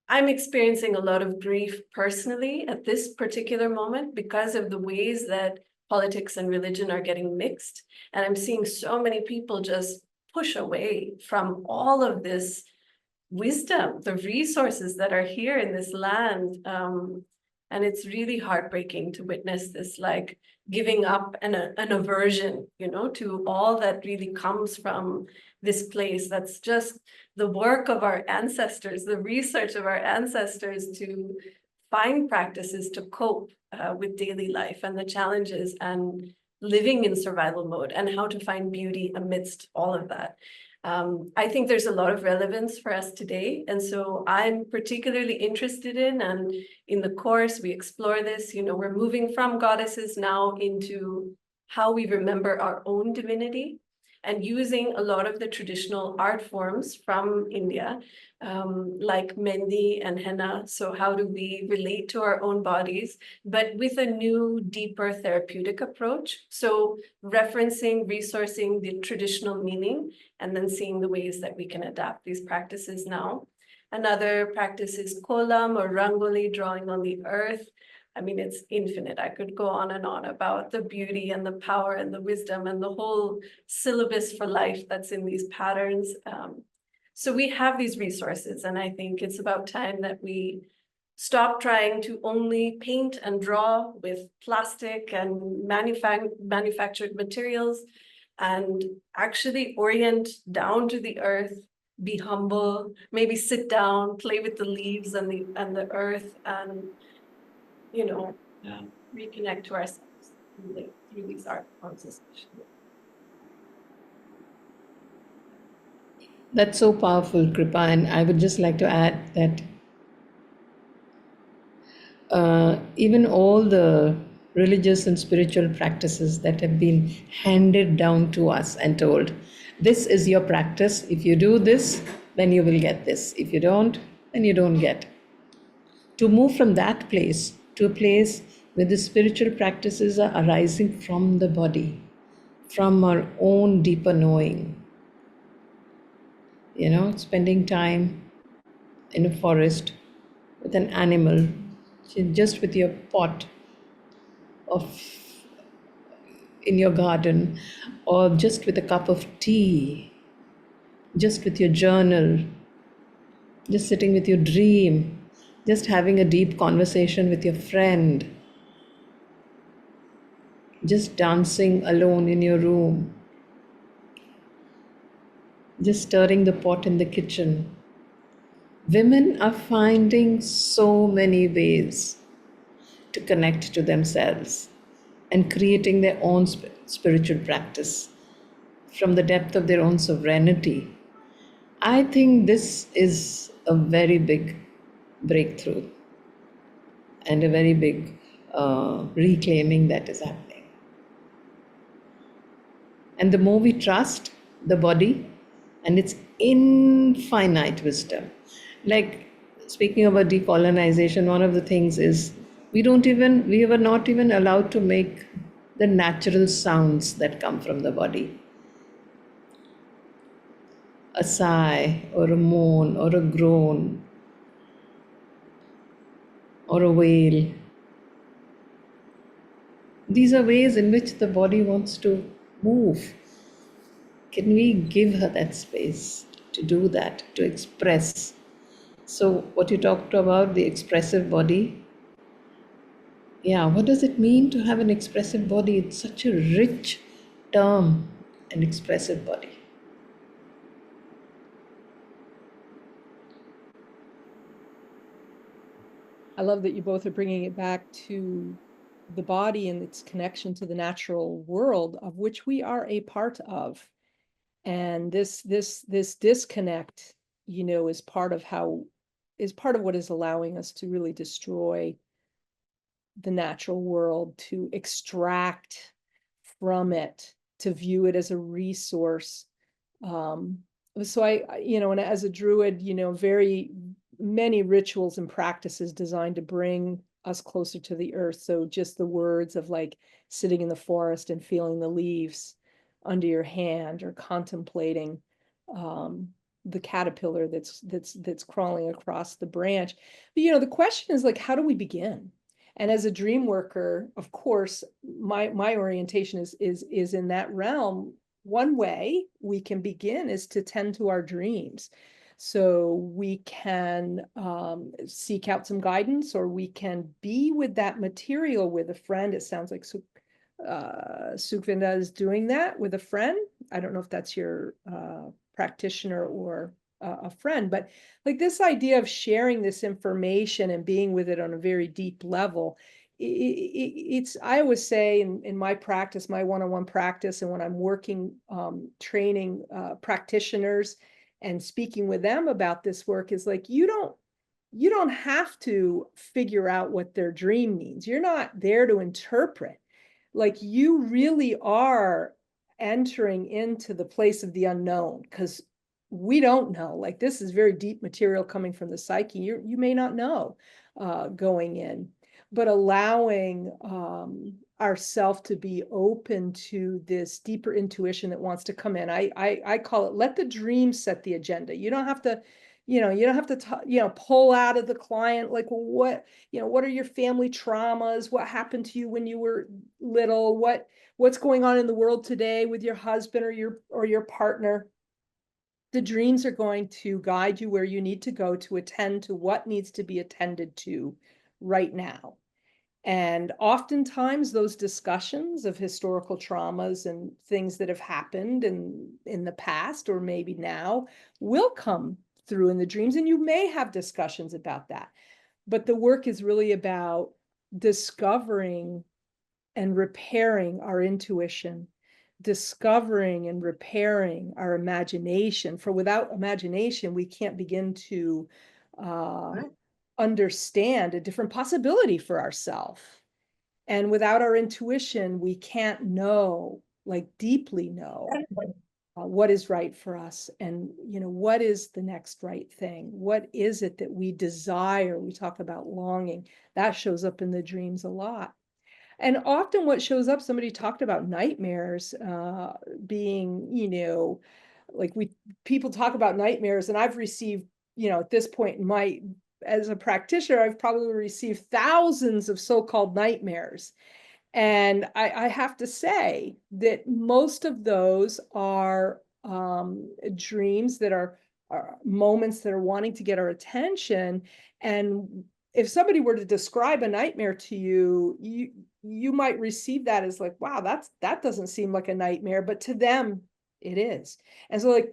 I'm experiencing a lot of grief personally at this particular moment because of the ways that politics and religion are getting mixed. And I'm seeing so many people just push away from all of this wisdom, the resources that are here in this land. And it's really heartbreaking to witness this, like, giving up and an aversion, to all that really comes from this place that's just the work of our ancestors, the research of our ancestors to find practices to cope with daily life and the challenges and living in survival mode and how to find beauty amidst all of that. I think there's a lot of relevance for us today. And so I'm particularly interested in, and in the course, we explore this, we're moving from goddesses now into how we remember our own divinity and using a lot of the traditional art forms from India, like Mendi and henna. So how do we relate to our own bodies, but with a new, deeper therapeutic approach? So referencing, resourcing the traditional meaning, and then seeing the ways that we can adapt these practices now. Another practice is kolam or rangoli, drawing on the earth. I mean, it's infinite. I could go on and on about the beauty and the power and the wisdom and the whole syllabus for life that's in these patterns. So we have these resources, and I think it's about time that we stop trying to only paint and draw with plastic and manufactured materials, and actually orient down to the earth, be humble, maybe sit down, play with the leaves and the earth, and reconnect to ourselves through these art forms especially. That's so powerful, Kripa. And I would just like to add that even all the religious and spiritual practices that have been handed down to us and told, this is your practice. If you do this, then you will get this. If you don't, then you don't get. To move from that place to a place where the spiritual practices are arising from the body, from our own deeper knowing. Spending time in a forest with an animal, just with your pot of in your garden, or just with a cup of tea, just with your journal, just sitting with your dream, just having a deep conversation with your friend, just dancing alone in your room, just stirring the pot in the kitchen. Women are finding so many ways to connect to themselves and creating their own spiritual practice from the depth of their own sovereignty. I think this is a very big breakthrough and a very big reclaiming that is happening. And the more we trust the body and its infinite wisdom, like speaking about decolonization, one of the things is we were not even allowed to make the natural sounds that come from the body. A sigh or a moan or a groan or a wail. these are ways in which the body wants to move. Can we give her that space to do that, to express? So, what you talked about, the expressive body, yeah, what does it mean to have an expressive body? It's such a rich term, an expressive body. I love that you both are bringing it back to the body and its connection to the natural world of which we are a part of. And this disconnect, is part of what is allowing us to really destroy the natural world, to extract from it, to view it as a resource. So and as a druid, very many rituals and practices designed to bring us closer to the earth. So just the words of like sitting in the forest and feeling the leaves under your hand, or contemplating the caterpillar that's crawling across the branch. But the question is like, how do we begin? And as a dream worker, of course, my orientation is in that realm. One way we can begin is to tend to our dreams. So we can seek out some guidance, or we can be with that material with a friend. It sounds like Sukhvinda is doing that with a friend. I don't know if that's your practitioner or a friend, but like this idea of sharing this information and being with it on a very deep level. It's I always say in my practice, my one-on-one practice, and when I'm working training practitioners and speaking with them about this work, is like, you don't have to figure out what their dream means. You're not there to interpret. Like, you really are entering into the place of the unknown, because we don't know. Like, this is very deep material coming from the psyche. You may not know going in, but allowing ourself to be open to this deeper intuition that wants to come in. I call it, let the dream set the agenda. You don't have to, pull out of the client, like, well, what are your family traumas? What happened to you when you were little? What's going on in the world today with your husband or your partner? The dreams are going to guide you where you need to go to attend to what needs to be attended to right now. And oftentimes those discussions of historical traumas and things that have happened in the past, or maybe now, will come through in the dreams, and you may have discussions about that. But the work is really about discovering and repairing our intuition, discovering and repairing our imagination. For without imagination, we can't begin to understand a different possibility for ourselves. And without our intuition, we can't know, like deeply know, what is right for us, and what is the next right thing. What is it that we desire? We talk about longing. That shows up in the dreams a lot. And often what shows up, somebody talked about nightmares being, like people talk about nightmares, and I've received, at this point in as a practitioner, I've probably received thousands of so-called nightmares. And I have to say that most of those are dreams that are moments that are wanting to get our attention. And if somebody were to describe a nightmare to you, you might receive that as like, wow, that doesn't seem like a nightmare, but to them it is. And so, like,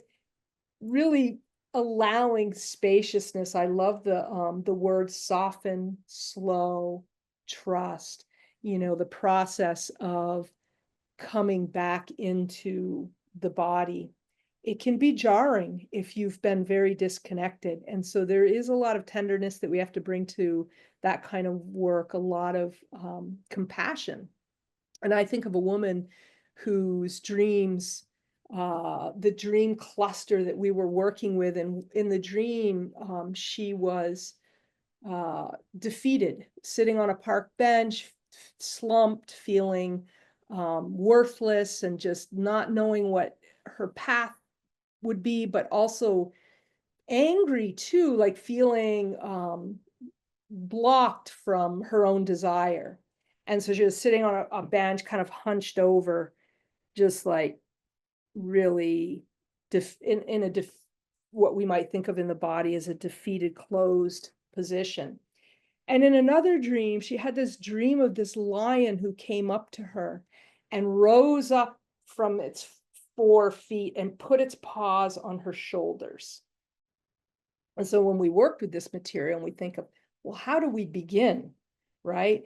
really allowing spaciousness. I love the word soften, slow, trust, the process of coming back into the body. It can be jarring if you've been very disconnected. And so there is a lot of tenderness that we have to bring to that kind of work, a lot of compassion. And I think of a woman whose dreams, the dream cluster that we were working with, and in the dream, she was defeated, sitting on a park bench, slumped, feeling worthless, and just not knowing what her path would be, but also angry too, like feeling blocked from her own desire. And so she was sitting on a bench, kind of hunched over, just like really what we might think of in the body as a defeated, closed position. And in another dream, she had this dream of this lion who came up to her and rose up from its 4 feet and put its paws on her shoulders. And so when we work with this material and we think of, well, how do we begin, right?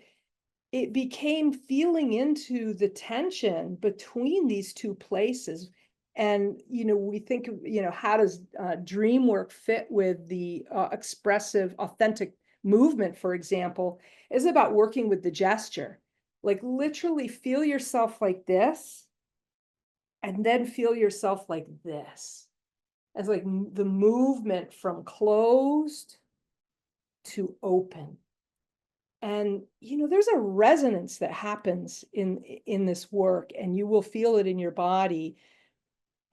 It became feeling into the tension between these two places. And, we think of, how does dream work fit with the expressive, authentic movement, for example, is about working with the gesture. Like literally feel yourself like this, and then feel yourself like this. As like the movement from closed to open. And there's a resonance that happens in this work, and you will feel it in your body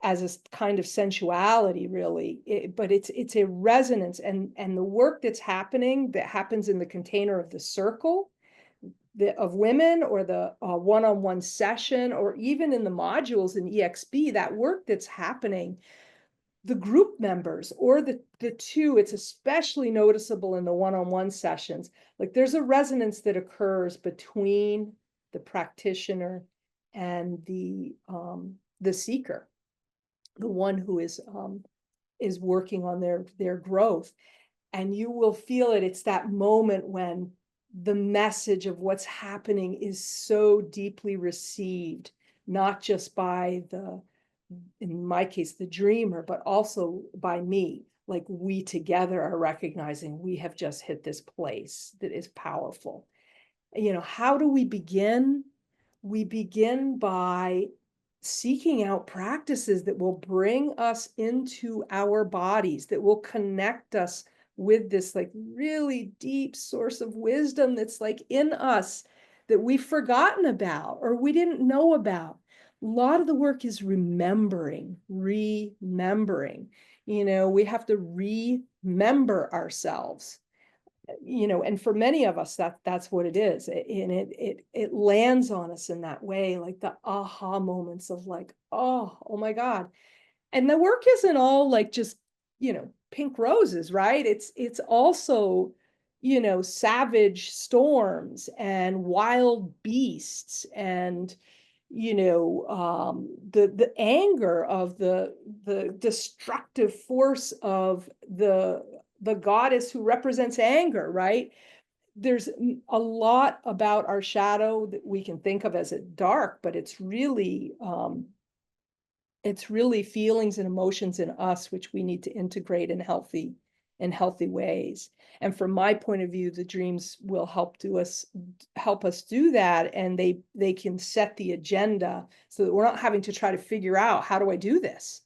as a kind of sensuality, really. But it's a resonance, and the work that happens in the container of the circle of women, or the one-on-one session, or even in the modules in EXP, that work that's happening, the group members or the two, it's especially noticeable in the one-on-one sessions. Like there's a resonance that occurs between the practitioner and the seeker, the one who is working on their growth. And you will feel it. It's that moment when the message of what's happening is so deeply received, not just by in my case, the dreamer, but also by me. Like we together are recognizing we have just hit this place that is powerful. How do we begin? We begin by seeking out practices that will bring us into our bodies, that will connect us with this like really deep source of wisdom that's like in us, that we've forgotten about or we didn't know about. A lot of the work is remembering. We have to remember ourselves, and for many of us, that's what it is. And it lands on us in that way, like the aha moments of like, oh my God. And the work isn't all like just, pink roses, right? It's also, savage storms and wild beasts and the anger of the destructive force of the goddess who represents anger, right? There's a lot about our shadow that we can think of as dark, but it's really feelings and emotions in us which we need to integrate in healthy ways. And from my point of view, the dreams will help us do that, and they can set the agenda so that we're not having to try to figure out, how do I do this?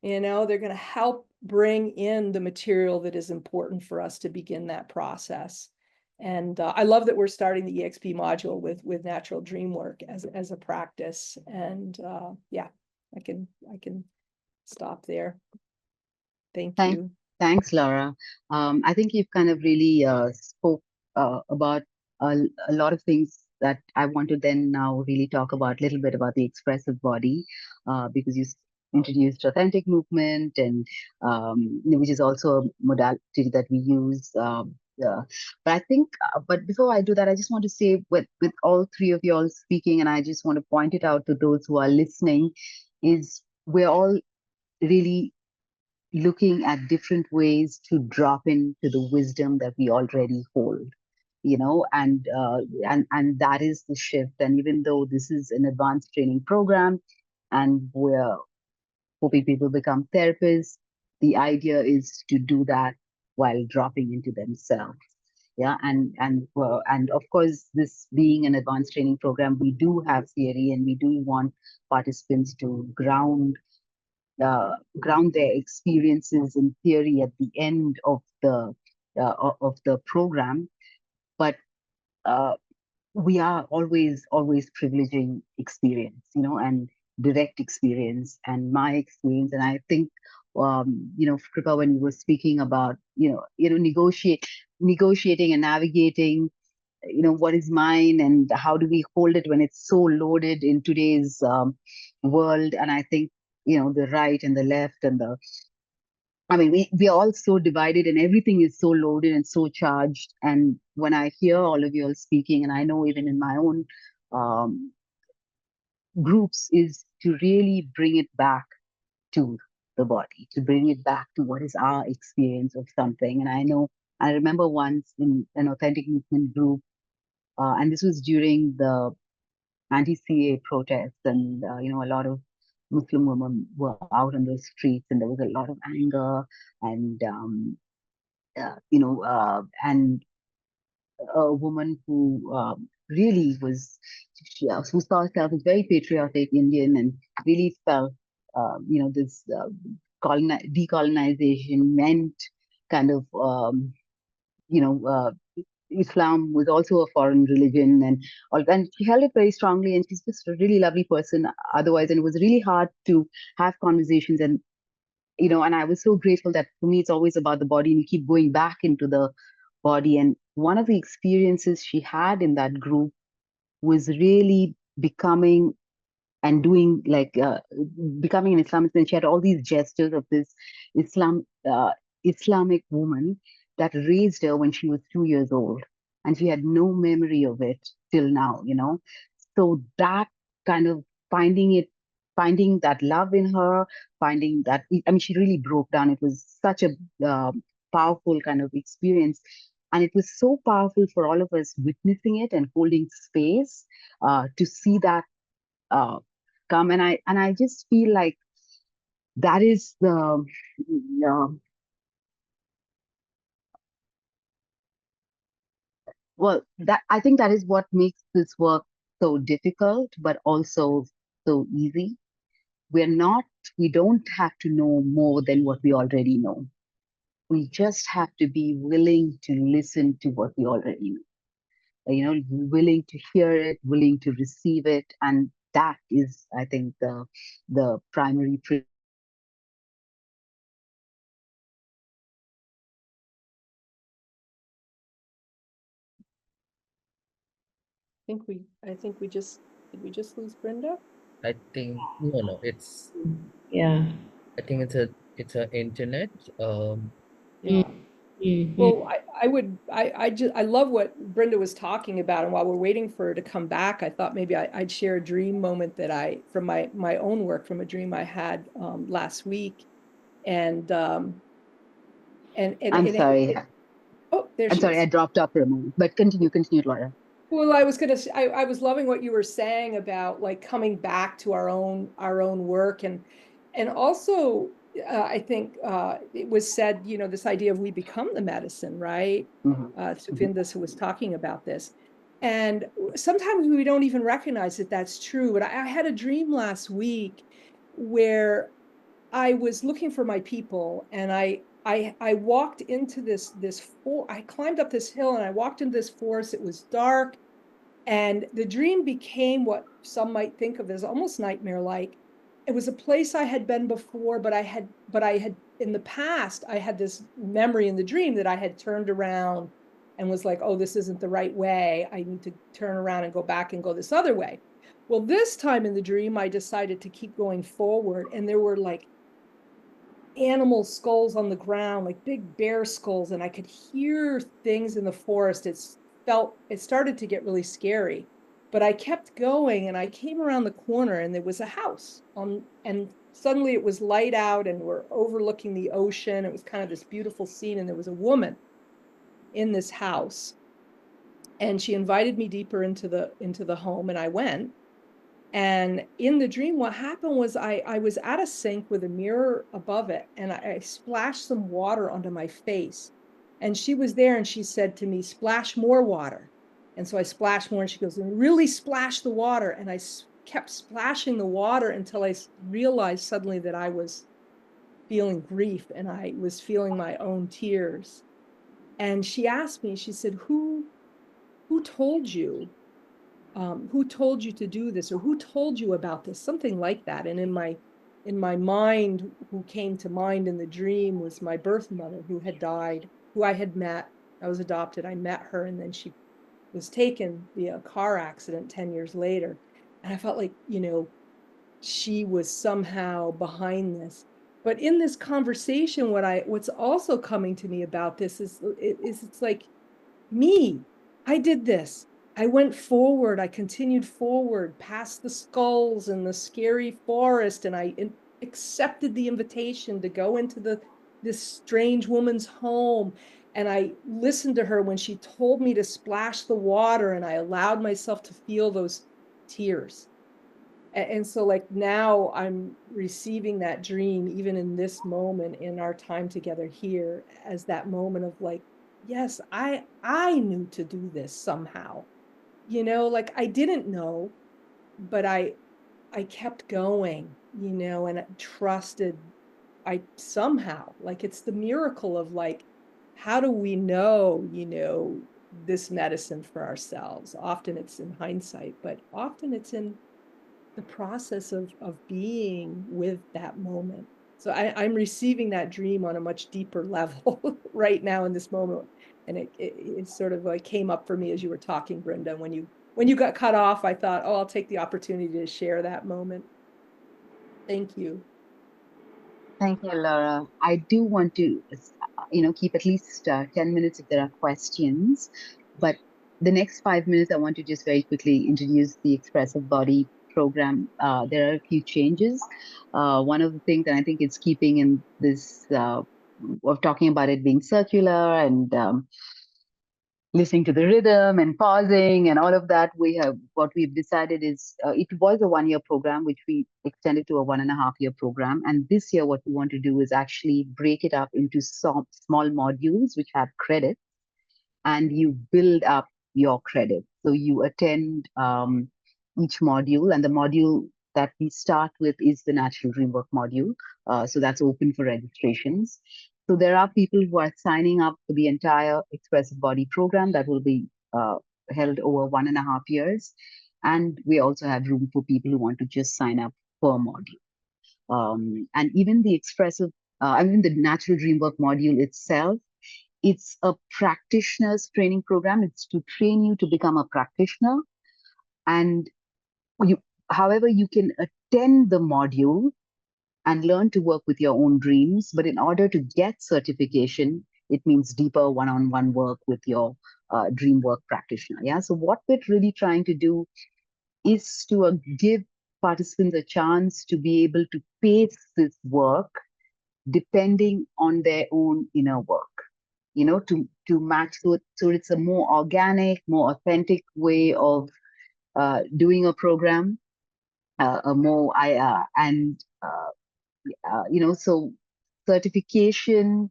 They're going to help bring in the material that is important for us to begin that process. And I love that we're starting the EXP module with natural dream work as a practice. And yeah, I can stop there. Thank you. Thanks, Laura. I think you've kind of really spoke about a lot of things that I want to then now really talk about a little bit about the expressive body, because you introduced authentic movement, and which is also a modality that we use. But I think, but before I do that, I just want to say, with all three of you all speaking, and I just want to point it out to those who are listening, is we're all really looking at different ways to drop into the wisdom that we already hold, and that is the shift. And even though this is an advanced training program and we're hoping people become therapists, the idea is to do that while dropping into themselves. Yeah, and of course, this being an advanced training program, we do have theory, and we do want participants to ground their experiences in theory at the end of the program. But we are always privileging experience, and direct experience, and my experience. And I think, Kripa, when you were speaking about negotiating and navigating what is mine and how do we hold it when it's so loaded in today's world. And I think, the right and the left and we are all so divided and everything is so loaded and so charged. And when I hear all of you all speaking, and I know even in my own um, groups, is to really bring it back to the body, to bring it back to what is our experience of something. And I remember once in an authentic movement group, and this was during the anti-CA protests, and a lot of Muslim women were out on the streets, and there was a lot of anger, and and a woman who really was, who saw herself as very patriotic Indian and really felt, this decolonization meant kind of, you know, uh, Islam was also a foreign religion, and she held it very strongly. And she's just a really lovely person otherwise. And it was really hard to have conversations. And and I was so grateful that for me it's always about the body, and you keep going back into the body. And one of the experiences she had in that group was really becoming and doing like becoming an Islamist. And she had all these gestures of this Islam Islamic woman that raised her when she was 2 years old, and she had no memory of it till now. So that kind of finding that love in her, finding that, I mean, she really broke down. It was such a powerful kind of experience. And it was so powerful for all of us witnessing it and holding space to see that uh, come. And I just feel like that is the uh, well, that I think that is what makes this work so difficult, but also so easy. We don't have to know more than what we already know. We just have to be willing to listen to what we already know. Willing to hear it, willing to receive it. And that is, I think, the primary I think we just, did we just lose Brenda? I think no, Yeah. I think it's a internet. Yeah. Mhm. Well, I love what Brenda was talking about. And while we're waiting for her to come back, I thought maybe I'd share a dream moment that from my own work, from a dream I had last week. And I'm sorry. Oh, there I'm she sorry, is. I dropped off for a moment, but continue, Laura. Well, I was loving what you were saying about like coming back to our own work, and also I think it was said, this idea of we become the medicine, right? Sufindas was talking about this, and sometimes we don't even recognize that that's true. But I had a dream last week where I was looking for my people, and I walked into I climbed up this hill and I walked into this forest. It was dark, and the dream became what some might think of as almost nightmare-like. It was a place I had been before, but I had in the past, I had this memory in the dream that I had turned around and was like, oh, this isn't the right way. I need to turn around and go back and go this other way. Well, this time in the dream, I decided to keep going forward, and there were like animal skulls on the ground, like big bear skulls, and I could hear things in the forest. It started to get really scary, but I kept going, and I came around the corner and there was a house and suddenly it was light out and we're overlooking the ocean. It was kind of this beautiful scene, and there was a woman in this house, and she invited me deeper into the home, and I went. And in the dream, what happened was I was at a sink with a mirror above it, and I splashed some water onto my face. And she was there, and she said to me, splash more water. And so I splashed more, and she goes, and really splash the water. And I kept splashing the water until I realized suddenly that I was feeling grief, and I was feeling my own tears. And she asked me, she said, who told you who told you to do this, or who told you about this, something like that. And in my mind, who came to mind in the dream was my birth mother, who had died, who I had met. I was adopted. I met her, and then she was taken via a car accident 10 years later. And I felt like, she was somehow behind this. But in this conversation, what's also coming to me about this is it's like me. I did this. I went forward. I continued forward past the skulls and the scary forest, and I accepted the invitation to go into this strange woman's home. And I listened to her when she told me to splash the water, and I allowed myself to feel those tears. And so like now I'm receiving that dream even in this moment in our time together here as that moment of like, yes, I knew to do this somehow. Like I didn't know, but I kept going, and trusted I somehow, like it's the miracle of like, how do we know, this medicine for ourselves? Often it's in hindsight, but often it's in the process of being with that moment. So I'm receiving that dream on a much deeper level right now in this moment. And it sort of like came up for me as you were talking, Brenda. When you got cut off, I thought, oh, I'll take the opportunity to share that moment. Thank you. Thank you, Laura. I do want to, keep at least 10 minutes if there are questions. But the next 5 minutes, I want to just very quickly introduce the Expressive Body program. There are a few changes. One of the things, and I think it's keeping in this, of talking about it being circular and listening to the rhythm and pausing and all of that, what we've decided is it was a 1 year program which we extended to a 1.5 year program, and this year what we want to do is actually break it up into some small modules which have credit, and you build up your credit. So you attend each module, and the module that we start with is the Natural Dream Work module. So that's open for registrations. So there are people who are signing up for the entire Expressive Body program that will be held over 1.5 years. And we also have room for people who want to just sign up per module. And even the the Natural Dream Work module itself, it's a practitioner's training program. It's to train you to become a practitioner. And however, you can attend the module and learn to work with your own dreams. But in order to get certification, it means deeper one-on-one work with your dream work practitioner. Yeah. So what we're really trying to do is to give participants a chance to be able to pace this work depending on their own inner work. To match, so it's a more organic, more authentic way of doing a program, a more so certification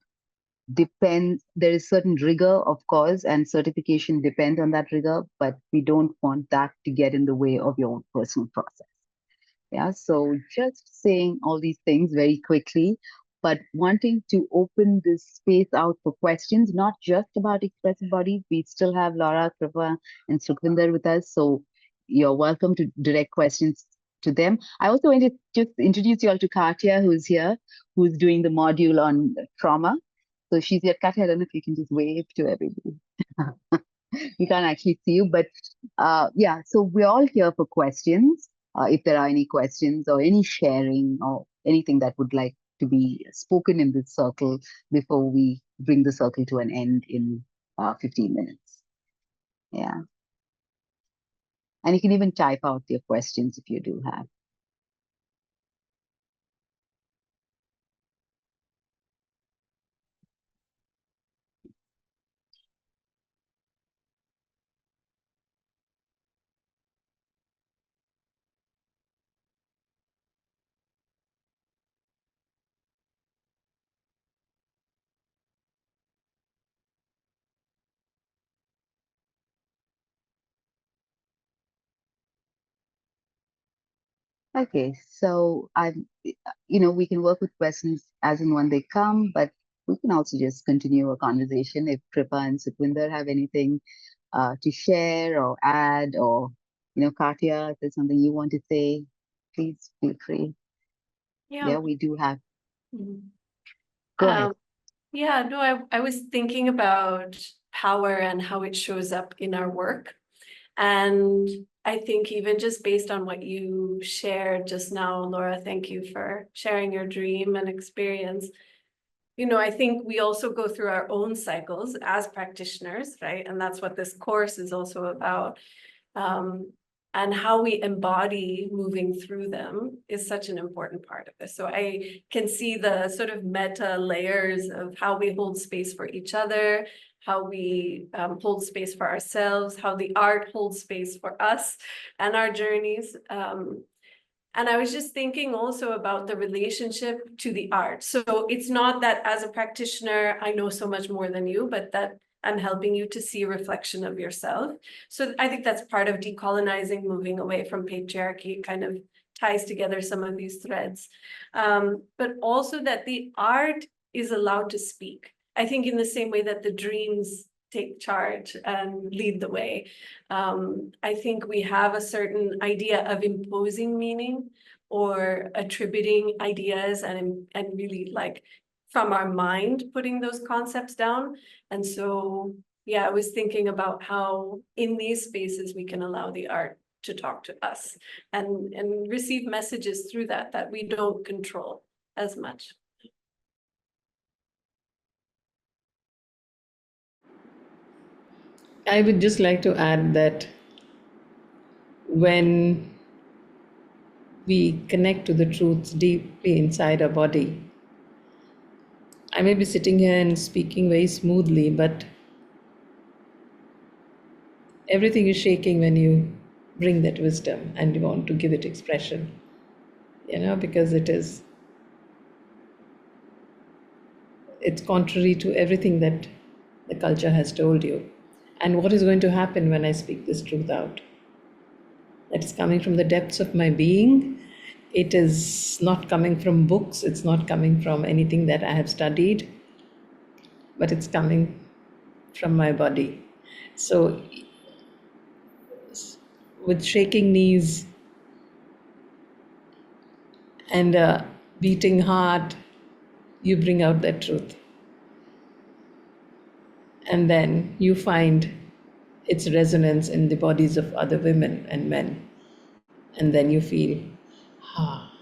depends. There is certain rigor, of course, and certification depends on that rigor, but we don't want that to get in the way of your own personal process. Yeah, so just saying all these things very quickly, but wanting to open this space out for questions, not just about expressive bodies. We still have Laura, Kripa, and Sukhvinder with us, so you're welcome to direct questions to them. I also want to just introduce you all to Katya, who's here, who's doing the module on trauma. So she's here. Katya, I don't know if you can just wave to everybody. We can't actually see you, but yeah, so we're all here for questions. If there are any questions or any sharing or anything that would like to be spoken in this circle before we bring the circle to an end in 15 minutes. Yeah. And you can even type out your questions if you do have. Okay, so we can work with questions as and when they come, but we can also just continue a conversation if Kripa and Sukhvinder have anything to share or add, or Katya, if there's something you want to say, please feel free. Yeah, we do have. Mhm. Go ahead. Yeah, no, I was thinking about power and how it shows up in our work. And I think even just based on what you shared just now, Laura, thank you for sharing your dream and experience. You know, I think we also go through our own cycles as practitioners, right? And that's what this course is also about. And how we embody moving through them is such an important part of this. So I can see the sort of meta layers of how we hold space for each other, how we hold space for ourselves, how the art holds space for us and our journeys. And I was just thinking also about the relationship to the art. So it's not that as a practitioner, I know so much more than you, but that I'm helping you to see a reflection of yourself. So I think that's part of decolonizing, moving away from patriarchy. It kind of ties together some of these threads. But also that the art is allowed to speak. I think in the same way that the dreams take charge and lead the way. I think we have a certain idea of imposing meaning or attributing ideas and really like from our mind putting those concepts down. And so, yeah, I was thinking about how in these spaces we can allow the art to talk to us and receive messages through that we don't control as much. I would just like to add that when we connect to the truths deeply inside our body, I may be sitting here and speaking very smoothly, but everything is shaking when you bring that wisdom and you want to give it expression, because it's contrary to everything that the culture has told you. And what is going to happen when I speak this truth out? That is coming from the depths of my being. It is not coming from books. It's not coming from anything that I have studied, but it's coming from my body. So with shaking knees and a beating heart, you bring out that truth. And then you find its resonance in the bodies of other women and men. And then you feel, ah,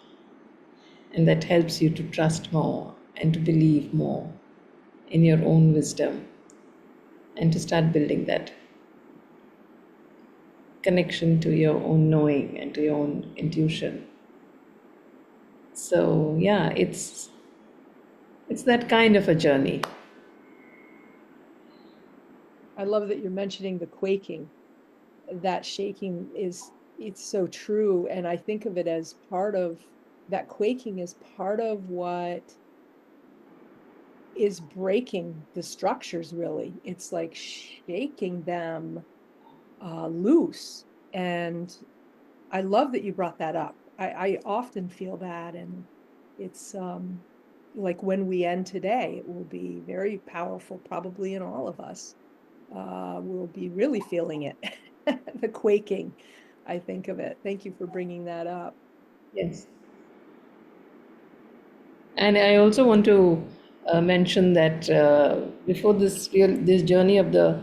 and that helps you to trust more and to believe more in your own wisdom and to start building that connection to your own knowing and to your own intuition. So yeah, it's that kind of a journey. I love that you're mentioning the quaking. That shaking it's so true. And I think of it as part of that quaking is part of what is breaking the structures, really. It's like shaking them loose. And I love that you brought that up. I often feel that, and it's like when we end today, it will be very powerful, probably in all of us. We'll be really feeling it, the quaking, I think of it. Thank you for bringing that up. Yes. And I also want to mention that before this journey of the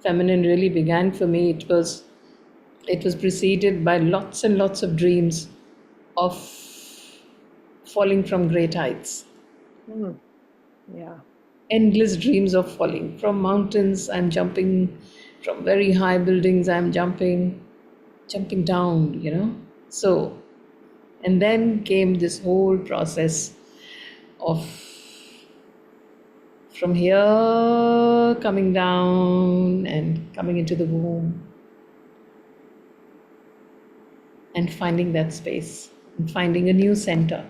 feminine really began for me, it was preceded by lots and lots of dreams of falling from great heights. Mm, yeah. Endless dreams of falling from mountains. I'm jumping from very high buildings. I'm jumping down. So, and then came this whole process of from here coming down and coming into the womb and finding that space and finding a new center.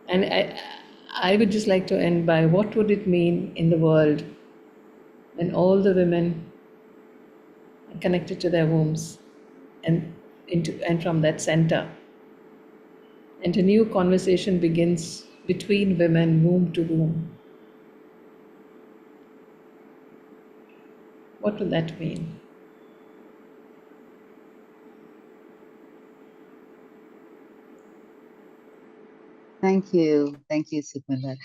And I would just like to end by what would it mean in the world when all the women are connected to their wombs and from that center. And a new conversation begins between women, womb to womb. What would that mean? Thank you, Sukhminder.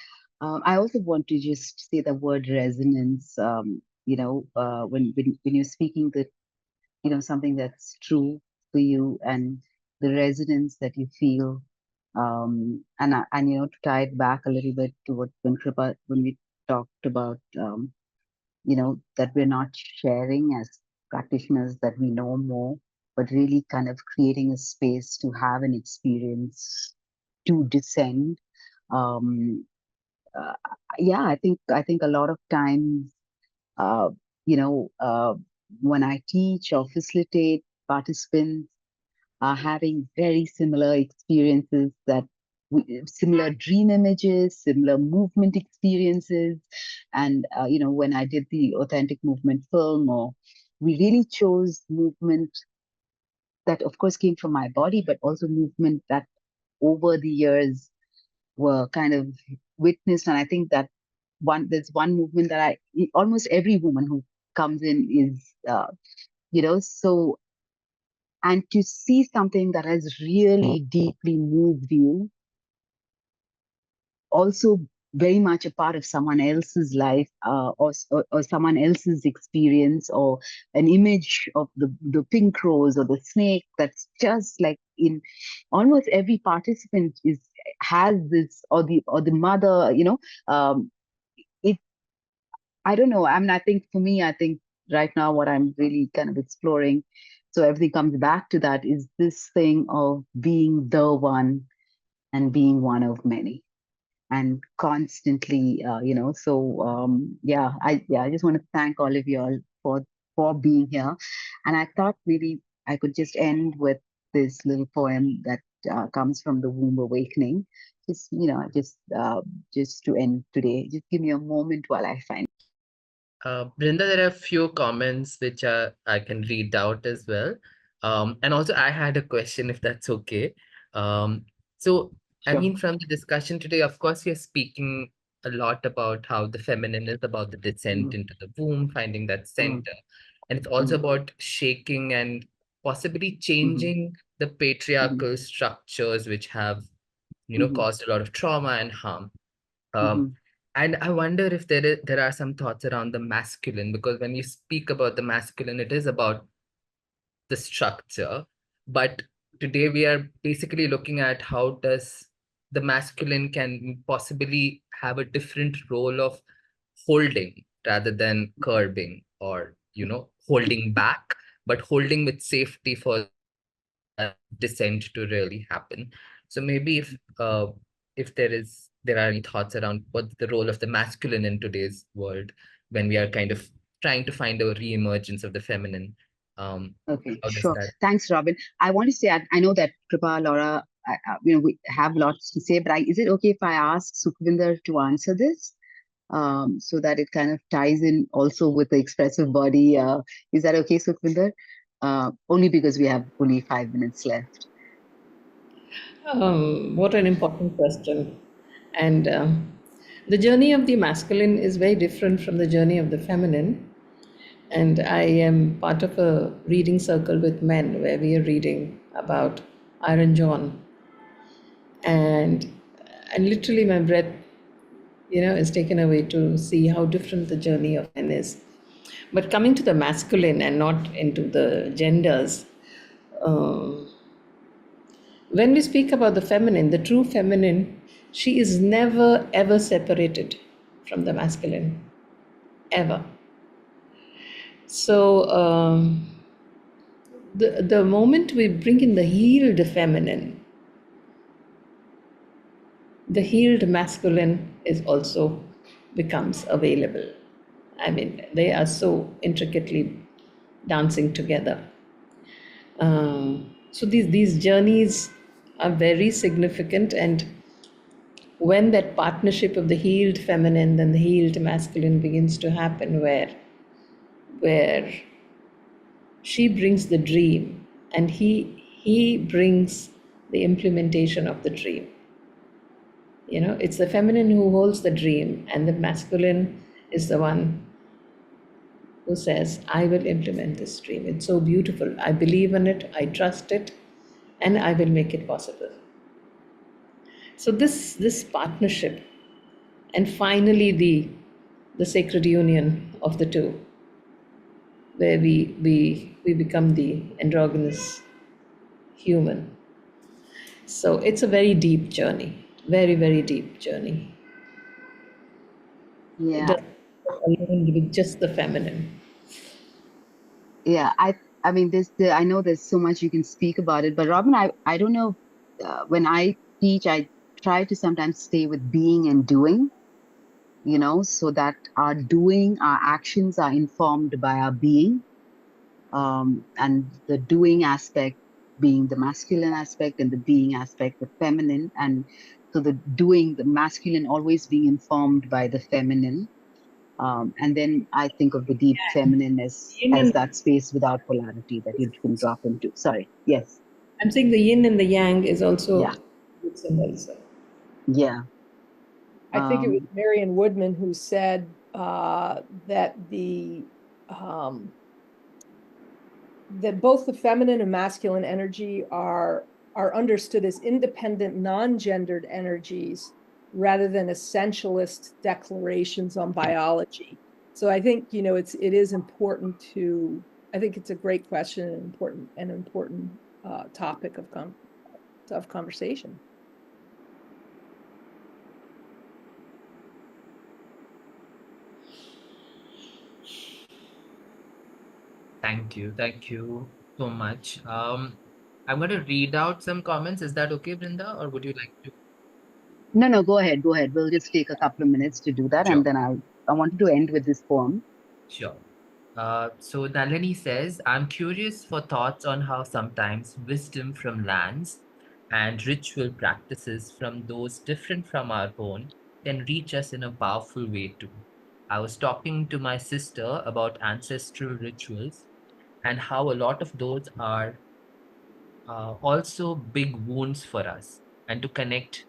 I also want to just say the word resonance. When you're speaking the something that's true for you and the resonance that you feel, and to tie it back a little bit to what when we talked about that we're not sharing as practitioners that we know more, but really kind of creating a space to have an experience to descend. Um, uh, yeah, I think a lot of times, uh, you know, uh, when I teach or facilitate, participants are having very similar experiences similar dream images, similar movement experiences. And, when I did the authentic movement film, or we really chose movement that, of course, came from my body, but also movement that over the years were kind of witnessed. And I think that there's one movement that almost every woman who comes in is, so, and to see something that has really deeply moved you, also very much a part of someone else's life, or someone else's experience, or an image of the pink rose or the snake that's just like in almost every participant has this, or the mother, it I don't know. I think for me, I think right now what I'm really kind of exploring, so everything comes back to that, is this thing of being the one and being one of many, and constantly, I just want to thank all of you all for being here. And I thought maybe I could just end with this little poem that comes from the Womb Awakening. Just to end today. Just give me a moment while I find. Brinda, there are a few comments which I can read out as well. And also I had a question, if that's okay. So, I Sure. mean, from the discussion today, of course, we are speaking a lot about how the feminine is about the descent Mm, into the womb, finding that mm, center. And it's also mm, about shaking and possibly mhm, changing the mhm, patriarchal structures which have, mhm, caused a lot of trauma and harm. Um, mhm, and I wonder if there are some thoughts around the masculine, because when you speak about the masculine, it is about the structure. But today we are basically looking at how does the masculine can possibly have a different role of holding rather than curbing, or holding back, but holding with safety for descent to really happen. So maybe if there are any thoughts around what's the role of the masculine in today's world, when we are kind of trying to find a re-emergence of the feminine. Okay, How does sure. that? Thanks, Robin. I want to say, I know that Kripa, Laura, we have lots to say, but is it okay if I ask Sukhvinder to answer this? So that it kind of ties in also with the expressive body. Is that okay, Sukhvinder? Only because we have only 5 minutes left. What an important question. And the journey of the masculine is very different from the journey of the feminine. And I am part of a reading circle with men where we are reading about Iron John. And literally my breath, is taken away to see how different the journey of men is. But coming to the masculine and not into the genders, um, when we speak about the feminine, the true feminine, she is never ever separated from the masculine, ever. So the moment we bring in the healed feminine, the healed masculine is also becomes available. I mean, they are so intricately dancing together. So these journeys are very significant, and when that partnership of the healed feminine and the healed masculine begins to happen, where she brings the dream and he brings the implementation of the dream. It's the feminine who holds the dream, and the masculine is the one who says, I will implement this dream. It's so beautiful. I believe in it, I trust it, and I will make it possible. So this partnership and finally the sacred union of the two, where we become the androgynous human. So it's a very deep journey, very, very deep journey. It Yeah, doesn't go alone with just the feminine. yeah. I mean, I know there's so much you can speak about it, but Robin, I don't know. When I teach, I try to sometimes stay with being and doing, so that our doing, our actions are informed by our being, and the doing aspect being the masculine aspect and the being aspect, the feminine. And so the doing, the masculine always being informed by the feminine. And then I think of the deep feminine Yin as and that space without polarity that you can drop into. Sorry. Yes. I'm saying the yin and the yang is also Yeah. good symbol. So Yeah. I think it was Um, Marion Woodman who said that that both the feminine and masculine energy are understood as independent, non-gendered energies rather than essentialist declarations on biology. So I think, it is important to, I think it's a great question and important topic of conversation. Thank you so much. I'm going to read out some comments. Is that okay, Brinda, or would you like to? no, go ahead. Go ahead. We'll just take a couple of minutes to do that. Sure. And then I wanted to end with this poem. Sure. So Nalini says, I'm curious for thoughts on how sometimes wisdom from lands and ritual practices from those different from our own can reach us in a powerful way too. I was talking to my sister about ancestral rituals and how a lot of those are also big wounds for us. And to connect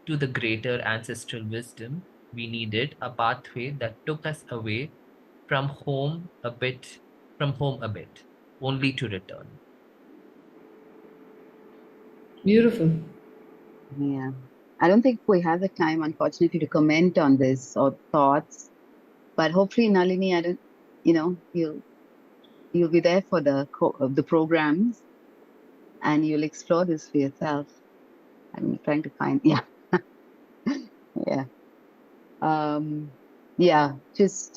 to the greater ancestral wisdom, we needed a pathway that took us away from home a bit, only to return. beautiful. Yeah. I don't think we have the time, unfortunately, to comment on this or thoughts, but hopefully, Nalini, I don't, you'll be there for the programs and you'll explore this for yourself. I'm trying to find, yeah, yeah. Um, yeah, just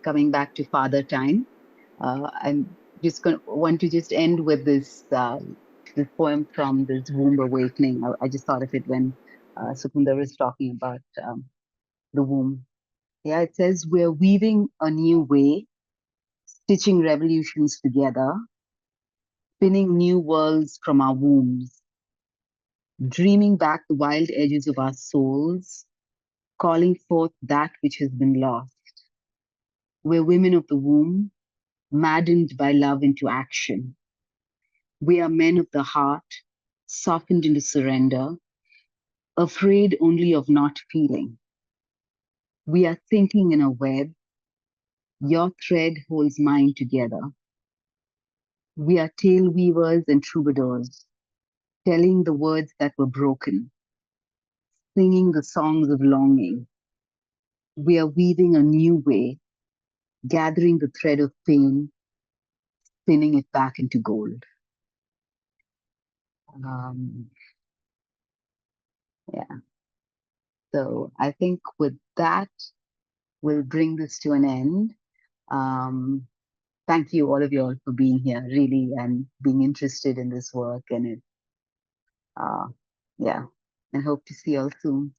coming back to father time. I'm just going to want to just end with this poem from this womb awakening. I just thought of it when Sukunda was talking about the womb. Yeah, it says, we're weaving a new way, stitching revolutions together, spinning new worlds from our wombs, dreaming back the wild edges of our souls, calling forth that which has been lost. We're women of the womb, maddened by love into action. We are men of the heart, softened into surrender, afraid only of not feeling. We are thinking in a web. Your thread holds mine together. We are tale weavers and troubadours, telling the words that were broken, singing the songs of longing. We are weaving a new way, gathering the thread of pain, spinning it back into gold. Um, yeah. So I think with that, we'll bring this to an end. Um, thank you, all of you all, for being here, really, and being interested in this work. And yeah, and hope to see you all soon.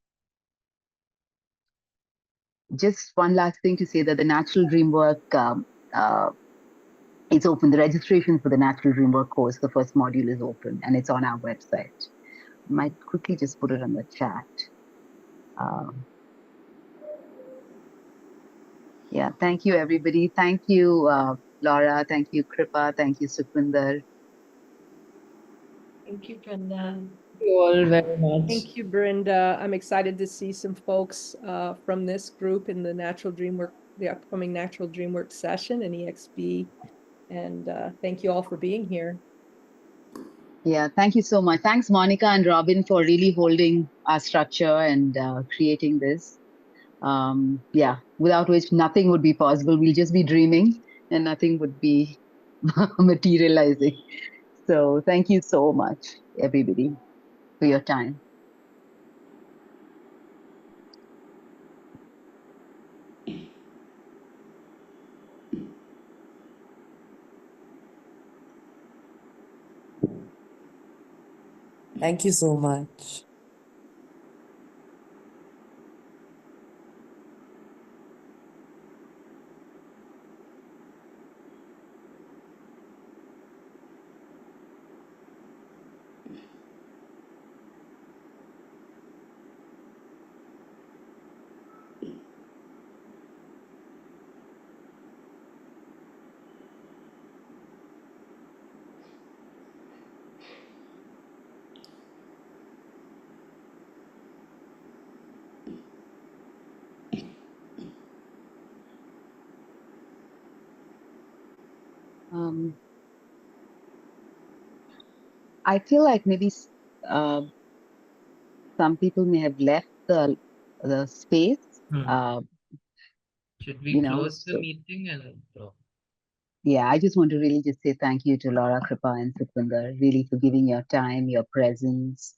Just one last thing to say that the Natural Dream Work, it's open. The registration for the Natural Dream Work course, the first module is open, and it's on our website. Might quickly just put it on the chat. Yeah, thank you, everybody. Thank you, Laura. Thank you, Kripa. Thank you, Sukhvinder. Thank you, Brenda. Thank you all very much. Thank you, Brenda. I'm excited to see some folks from this group in the the upcoming Natural Dreamwork session in EXB. And thank you all for being here. Yeah, thank you so much. Thanks, Monica and Robin, for really holding our structure and creating this. Yeah, without which nothing would be possible. We'll just be dreaming and nothing would be materializing. So thank you so much, everybody, for your time. Thank you so much. Um, I feel like maybe uh, some people may have left the space. Uh, Should we close the so meeting and yeah, I just want to really just say thank you to Laura, Kripa, and Sukhvinder, really for giving your time, your presence,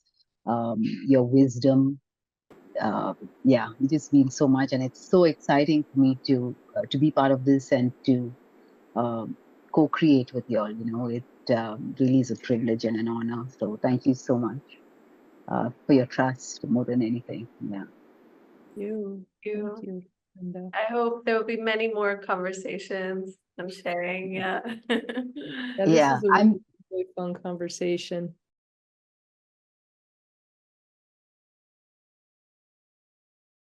your wisdom. Yeah, it just means so much, and it's so exciting for me to be part of this and to um, co-create with you all. It really is a privilege and an honor. So thank you so much for your trust more than anything. Yeah. You. You. Thank you, Linda. I hope there will be many more conversations and sharing. Yeah. Yeah, this Yeah, is a I'm really fun conversation.